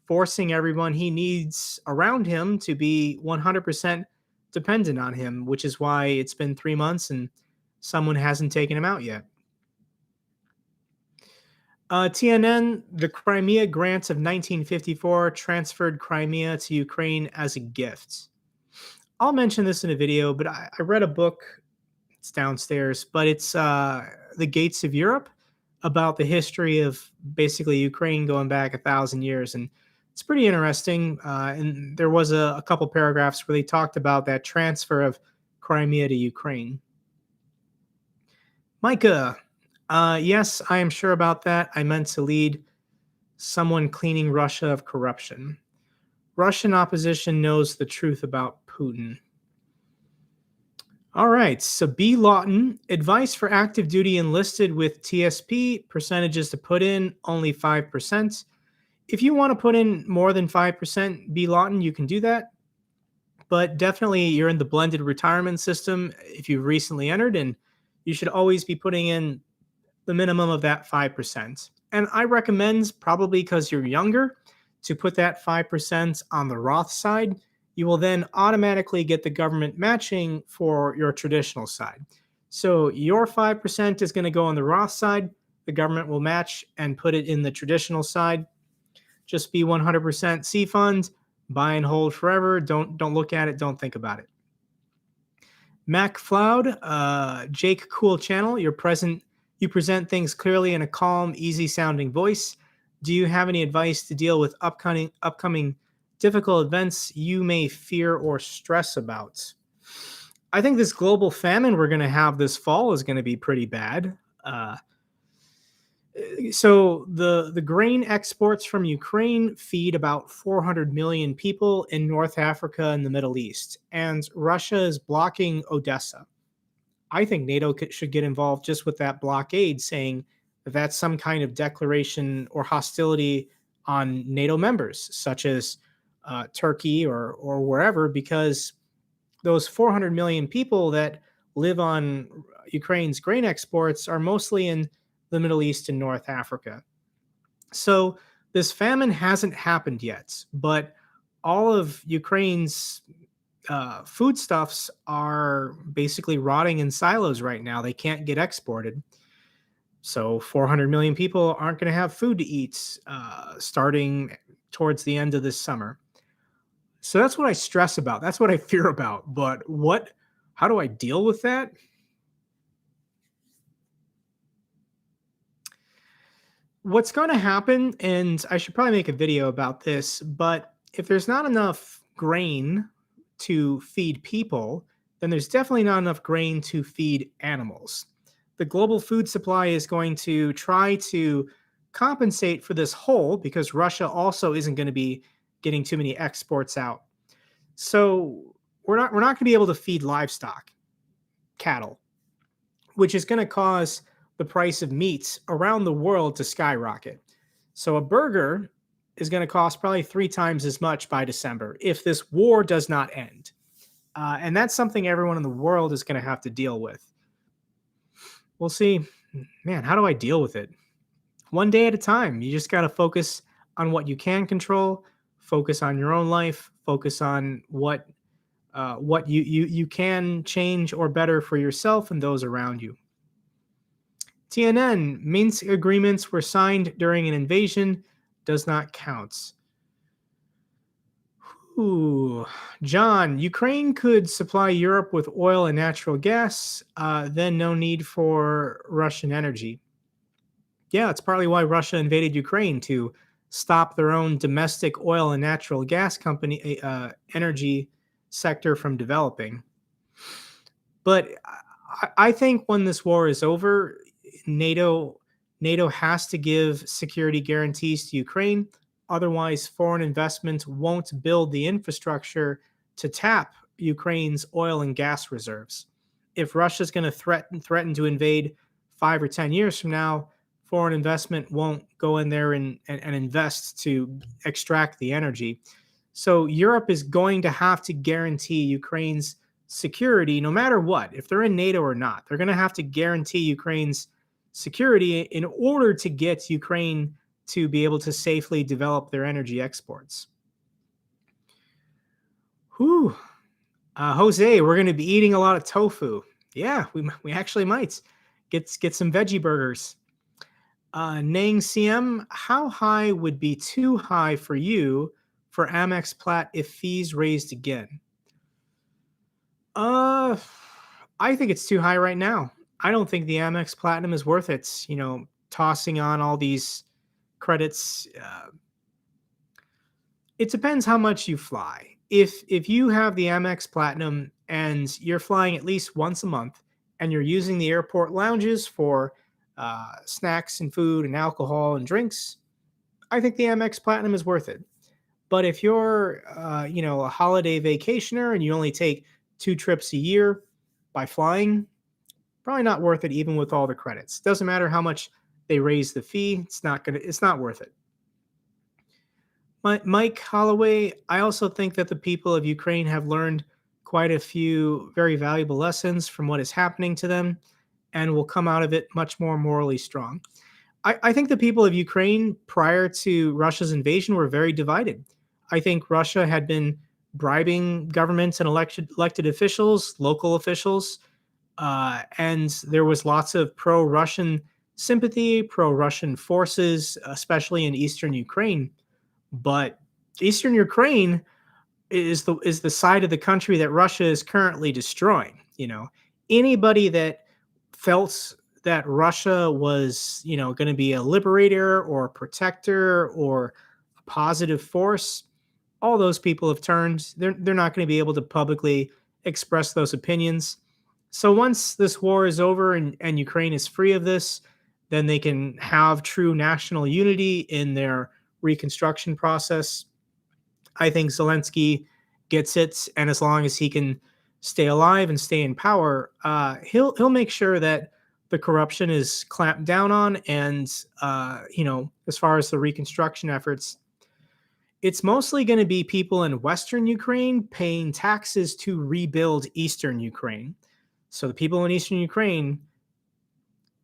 forcing everyone he needs around him to be 100% dependent on him, which is why it's been 3 months and someone hasn't taken him out yet. TNN, the Crimea grants of 1954 transferred Crimea to Ukraine as a gift. I'll mention this in a video, but I read a book, it's downstairs, but it's The Gates of Europe, about the history of basically Ukraine going back 1,000 years. And It's pretty interesting. And there was a couple paragraphs where they talked about that transfer of Crimea to Ukraine. Micah, yes, I am sure about that. I meant to lead someone cleaning Russia of corruption. Russian opposition knows the truth about Putin. All right, so B. Lawton, advice for active duty enlisted with TSP, percentages to put in, only 5%. If you want to put in more than 5%, B. Lawton, you can do that. But definitely you're in the blended retirement system if you've recently entered, and you should always be putting in the minimum of that 5%. And I recommend, probably because you're younger, to put that 5% on the Roth side. You will then automatically get the government matching for your traditional side. So your 5% is going to go on the Roth side. The government will match and put it in the traditional side. Just be 100% C fund, buy and hold forever. Don't look at it. Don't think about it. Mac Floud, Jake Cool Channel. You present things clearly in a calm, easy sounding voice. Do you have any advice to deal with upcoming difficult events you may fear or stress about? I think this global famine we're going to have this fall is going to be pretty bad. So the grain exports from Ukraine feed about 400 million people in North Africa and the Middle East, and Russia is blocking Odessa. I think NATO should get involved just with that blockade, saying that that's some kind of declaration or hostility on NATO members, such as Turkey or wherever, because those 400 million people that live on Ukraine's grain exports are mostly in the Middle East and North Africa. So this famine hasn't happened yet, but all of Ukraine's foodstuffs are basically rotting in silos right now. They can't get exported. So 400 million people aren't going to have food to eat starting towards the end of this summer. So that's what I stress about. That's what I fear about. But how do I deal with that? What's going to happen, and I should probably make a video about this, but if there's not enough grain to feed people, then there's definitely not enough grain to feed animals. The global food supply is going to try to compensate for this hole because Russia also isn't going to be getting too many exports out. So we're not going to be able to feed livestock, cattle, which is going to cause the price of meats around the world to skyrocket. So a burger is going to cost probably 3 times as much by December if this war does not end. And that's something everyone in the world is going to have to deal with. We'll see. Man, how do I deal with it? One day at a time. You just got to focus on what you can control, focus on your own life, focus on what you can change or better for yourself and those around you. TNN, Minsk agreements were signed during an invasion, does not count. Ooh, John, Ukraine could supply Europe with oil and natural gas, then no need for Russian energy. Yeah, it's partly why Russia invaded Ukraine, to stop their own domestic oil and natural gas company energy sector from developing. But I think when this war is over, NATO has to give security guarantees to Ukraine. Otherwise, foreign investment won't build the infrastructure to tap Ukraine's oil and gas reserves. If Russia's going to threaten to invade 5 or 10 years from now, foreign investment won't go in there and invest to extract the energy. So Europe is going to have to guarantee Ukraine's security no matter what. If they're in NATO or not, they're going to have to guarantee Ukraine's security in order to get Ukraine to be able to safely develop their energy exports. Whew. Jose, we're going to be eating a lot of tofu. Yeah, we actually might get some veggie burgers. Nang CM, how high would be too high for you for Amex Plat if fees raised again? I think it's too high right now. I don't think the Amex Platinum is worth it. Tossing on all these credits. It depends how much you fly. If you have the Amex Platinum and you're flying at least once a month and you're using the airport lounges for snacks and food and alcohol and drinks, I think the Amex Platinum is worth it. But if you're, a holiday vacationer and you only take 2 trips a year by flying, probably not worth it, even with all the credits. Doesn't matter how much they raise the fee; it's not worth it. Mike Holloway, I also think that the people of Ukraine have learned quite a few very valuable lessons from what is happening to them, and will come out of it much more morally strong. I think the people of Ukraine prior to Russia's invasion were very divided. I think Russia had been bribing governments and elected officials, local officials, and there was lots of pro-Russian sympathy, pro-Russian forces, especially in eastern Ukraine. But eastern Ukraine is the side of the country that Russia is currently destroying. Anybody that felt that Russia was, going to be a liberator or a protector or a positive force, all those people have turned. They're not going to be able to publicly express those opinions. So once this war is over and Ukraine is free of this, then they can have true national unity in their reconstruction process. I think Zelensky gets it, and as long as he can stay alive and stay in power, he'll make sure that the corruption is clamped down on, and as far as the reconstruction efforts, it's mostly going to be people in Western Ukraine paying taxes to rebuild Eastern Ukraine. So the people in Eastern Ukraine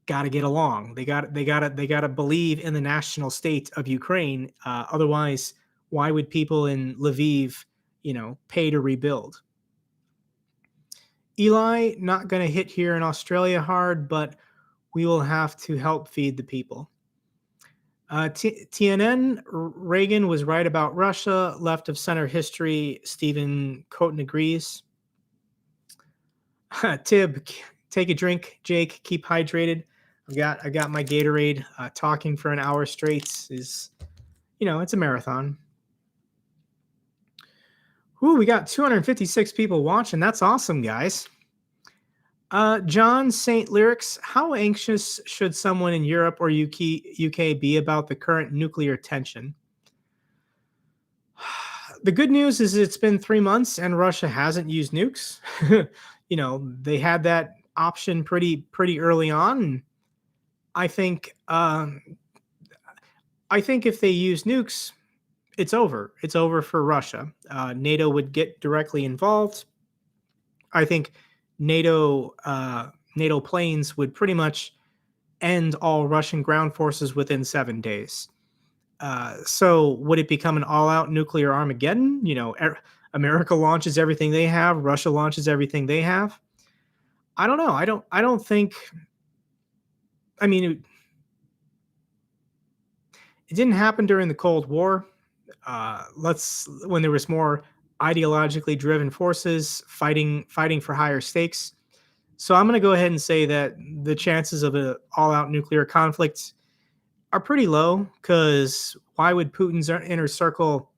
got to get along. They got to believe in the national state of Ukraine. Otherwise, why would people in Lviv, pay to rebuild? Eli, not going to hit here in Australia hard, but we will have to help feed the people. TNN, Reagan was right about Russia. Left of center history, Stephen Coton agrees. Tib, take a drink. Jake, keep hydrated. I got my Gatorade. Talking for an hour straight is, it's a marathon. Ooh, we got 256 people watching. That's awesome, guys. John St. Lyrics, how anxious should someone in Europe or UK be about the current nuclear tension? The good news is it's been 3 months and Russia hasn't used nukes. They had that option pretty early on. I think if they use nukes, it's over. It's over for Russia. NATO would get directly involved. I think NATO planes would pretty much end all Russian ground forces within 7 days. So would it become an all-out nuclear Armageddon? America launches everything they have, Russia launches everything they have. I don't know. I don't think. I mean, it didn't happen during the Cold War. When there was more ideologically driven forces fighting for higher stakes. So I'm going to go ahead and say that the chances of an all-out nuclear conflict are pretty low, because why would Putin's inner circle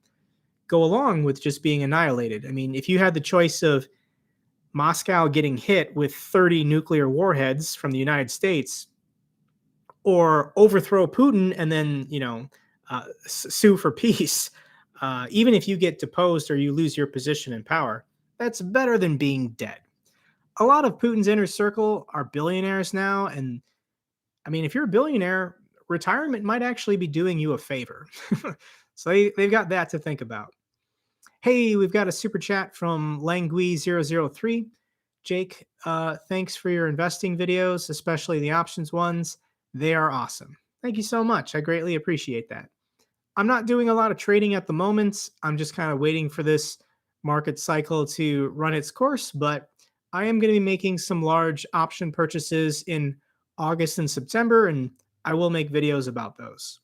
go along with just being annihilated? I mean, if you had the choice of Moscow getting hit with 30 nuclear warheads from the United States, or overthrow Putin and then, sue for peace, even if you get deposed or you lose your position in power, that's better than being dead. A lot of Putin's inner circle are billionaires now. And I mean, if you're a billionaire, retirement might actually be doing you a favor. So they've got that to think about. Hey, we've got a super chat from Langui003. Jake, thanks for your investing videos, especially the options ones. They are awesome. Thank you so much. I greatly appreciate that. I'm not doing a lot of trading at the moment. I'm just kind of waiting for this market cycle to run its course, but I am going to be making some large option purchases in August and September, and I will make videos about those.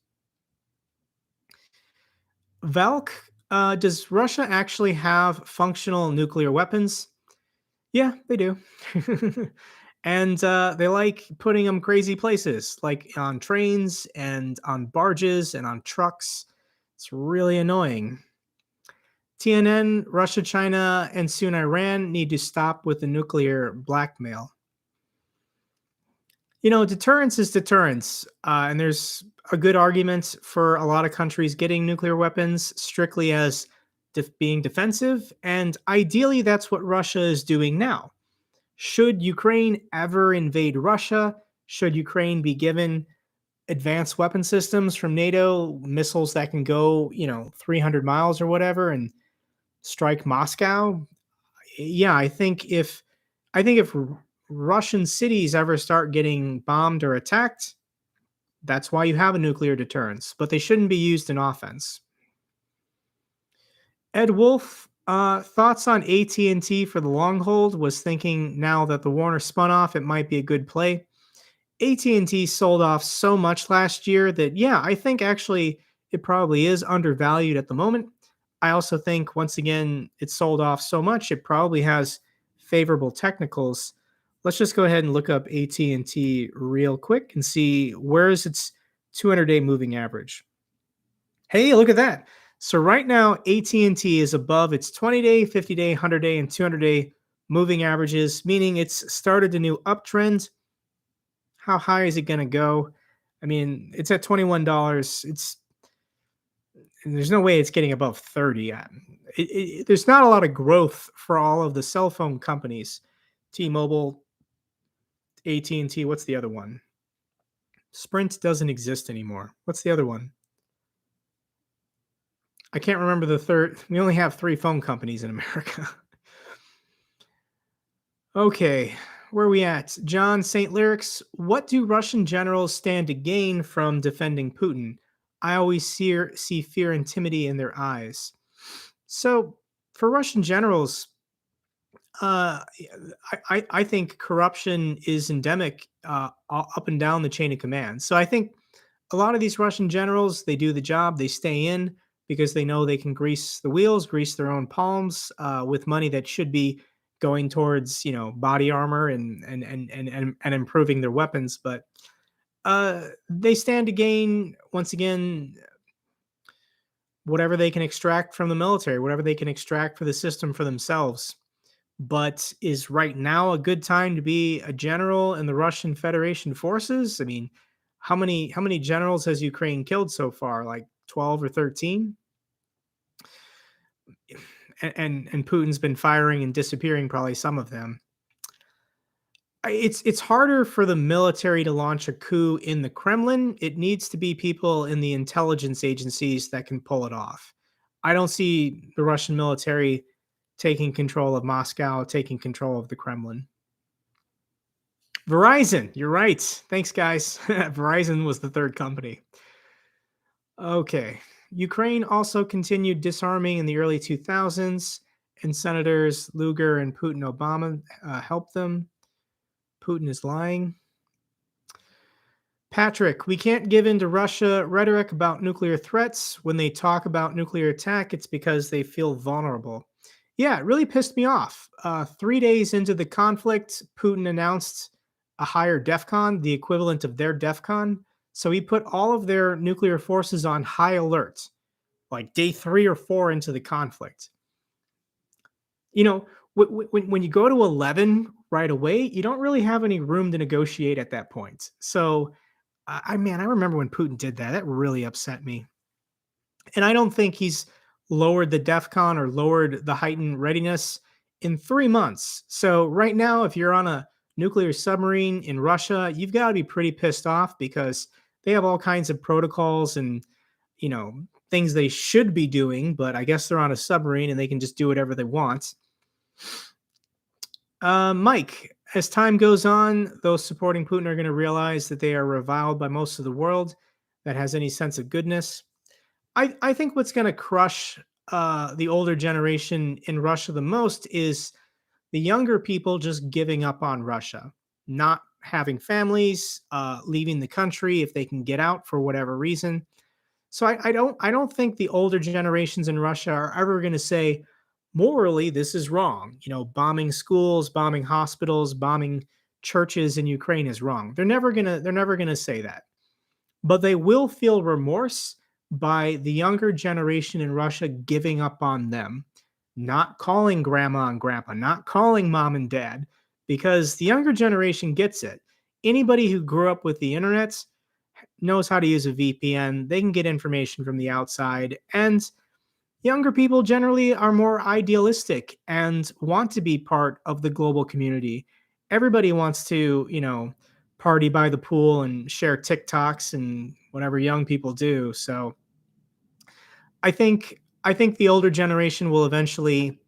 Valk, does Russia actually have functional nuclear weapons? Yeah, they do. And they like putting them crazy places, like on trains and on barges and on trucks. It's really annoying. TNN, Russia, China, and soon Iran need to stop with the nuclear blackmail. Deterrence is deterrence. And there's a good argument for a lot of countries getting nuclear weapons strictly as being defensive. And ideally, that's what Russia is doing now. Should Ukraine ever invade Russia, should Ukraine be given advanced weapon systems from NATO, missiles that can go, 300 miles or whatever, and strike Moscow, yeah, I think if Russian cities ever start getting bombed or attacked, that's why you have a nuclear deterrence, but they shouldn't be used in offense. Ed Wolf, thoughts on AT&T for the long hold? Was thinking now that the Warner spun off, it might be a good play. AT&T sold off so much last year that, yeah, I think actually it probably is undervalued at the moment. I also think, once again, it sold off so much, it probably has favorable technicals. Let's just go ahead and look up AT&T real quick and see where is its 200-day moving average. Hey, look at that. So right now, AT&T is above its 20-day, 50-day, 100-day, and 200-day moving averages, meaning it's started a new uptrend. How high is it going to go? I mean, it's at $21. There's no way it's getting above 30. There's not a lot of growth for all of the cell phone companies. T-Mobile, AT&T, what's the other one? Sprint doesn't exist anymore. What's the other one? I can't remember the third. We only have 3 phone companies in America. Okay, where are we at? John St. Lyrics, what do Russian generals stand to gain from defending Putin? I always see fear and timidity in their eyes. So, for Russian generals, I think corruption is endemic up and down the chain of command. So I think a lot of these Russian generals, they do the job, they stay in because they know they can grease the wheels, grease their own palms with money that should be going towards body armor and improving their weapons. But they stand to gain, once again, whatever they can extract from the military, whatever they can extract for the system for themselves. But is right now a good time to be a general in the Russian Federation forces? I mean, how many generals has Ukraine killed so far? Like 12 or 13? And Putin's been firing and disappearing probably some of them. It's harder for the military to launch a coup in the Kremlin. It needs to be people in the intelligence agencies that can pull it off. I don't see the Russian military taking control of Moscow, taking control of the Kremlin. Verizon, you're right. Thanks, guys. Verizon was the third company. Okay. Ukraine also continued disarming in the early 2000s, and Senators Lugar and Putin Obama helped them. Putin is lying. Patrick, we can't give in to Russia rhetoric about nuclear threats. When they talk about nuclear attack, it's because they feel vulnerable. Yeah, it really pissed me off. 3 days into the conflict, Putin announced a higher DEFCON, the equivalent of their DEFCON. So he put all of their nuclear forces on high alert, like day 3 or 4 into the conflict. When you go to 11 right away, you don't really have any room to negotiate at that point. So, I remember when Putin did that. That really upset me. And I don't think he's lowered the DEFCON or lowered the heightened readiness in 3 months. So right now, if you're on a nuclear submarine in Russia, you've got to be pretty pissed off because they have all kinds of protocols and, things they should be doing, but I guess they're on a submarine and they can just do whatever they want. Mike, as time goes on, those supporting Putin are going to realize that they are reviled by most of the world that has any sense of goodness. I think what's going to crush the older generation in Russia the most is the younger people just giving up on Russia, not having families, leaving the country if they can get out for whatever reason. So I don't think the older generations in Russia are ever going to say morally this is wrong. Bombing schools, bombing hospitals, bombing churches in Ukraine is wrong. They're never going to say that. But they will feel remorse by the younger generation in Russia giving up on them, not calling grandma and grandpa, not calling mom and dad, because the younger generation gets it. Anybody who grew up with the internet knows how to use a VPN. They can get information from the outside. And younger people generally are more idealistic and want to be part of the global community. Everybody wants to, party by the pool and share TikToks and whatever young people do. So I think the older generation will eventually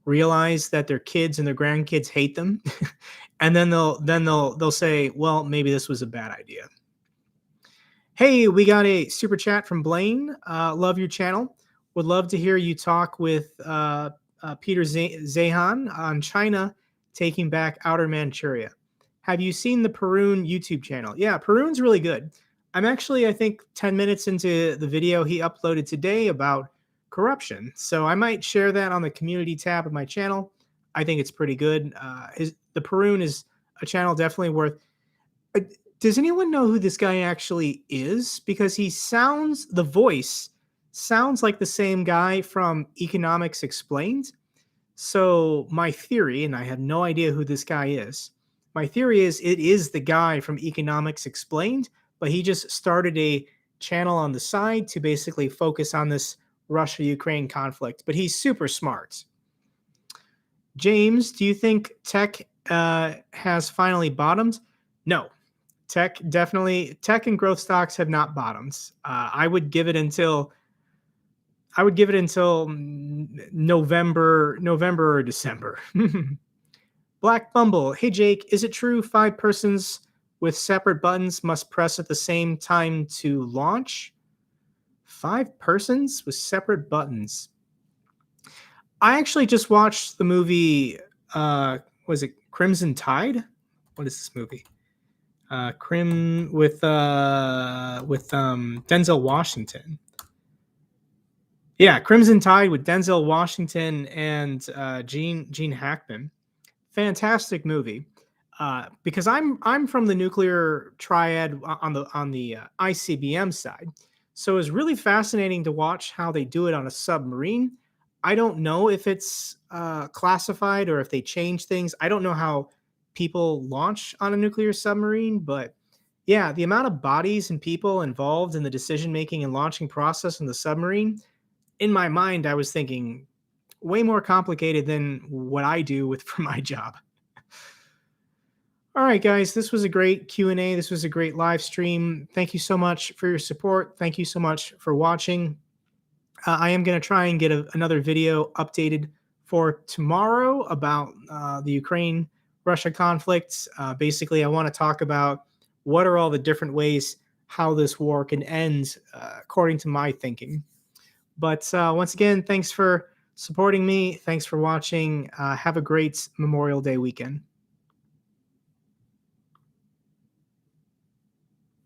realize that their kids and their grandkids hate them, and then they'll say, "Well, maybe this was a bad idea." Hey, we got a super chat from Blaine. Love your channel. Would love to hear you talk with Peter Zehan on China taking back Outer Manchuria. Have you seen the Perun YouTube channel? Yeah, Perun's really good. I'm actually, I think, 10 minutes into the video he uploaded today about corruption. So I might share that on the community tab of my channel. I think it's pretty good. The Perun is a channel definitely worth. Uh, Does anyone know who this guy actually is? Because the voice sounds like the same guy from Economics Explained. So my theory, and I have no idea who this guy is, my theory is it is the guy from Economics Explained, but he just started a channel on the side to basically focus on this Russia-Ukraine conflict. But he's super smart. James, do you think tech has finally bottomed? No. Tech and growth stocks have not bottomed. I would give it until November or December. Black Bumble. Hey Jake, is it true 5 persons with separate buttons must press at the same time to launch? 5 persons with separate buttons. I actually just watched the movie. Was it Crimson Tide? What is this movie? With Denzel Washington. Yeah, Crimson Tide with Denzel Washington and Gene Hackman. Fantastic movie. Because I'm from the nuclear triad on the ICBM side, so it was really fascinating to watch how they do it on a submarine. I don't know if it's classified or if they change things. I don't know how people launch on a nuclear submarine, but yeah, the amount of bodies and people involved in the decision making and launching process in the submarine, in my mind, I was thinking way more complicated than what I do with for my job. All right, guys, this was a great Q&A. This was a great live stream. Thank you so much for your support. Thank you so much for watching. I am going to try and get another video updated for tomorrow about the Ukraine-Russia conflict. Basically, I want to talk about what are all the different ways how this war can end, according to my thinking. But once again, thanks for supporting me. Thanks for watching. Have a great Memorial Day weekend.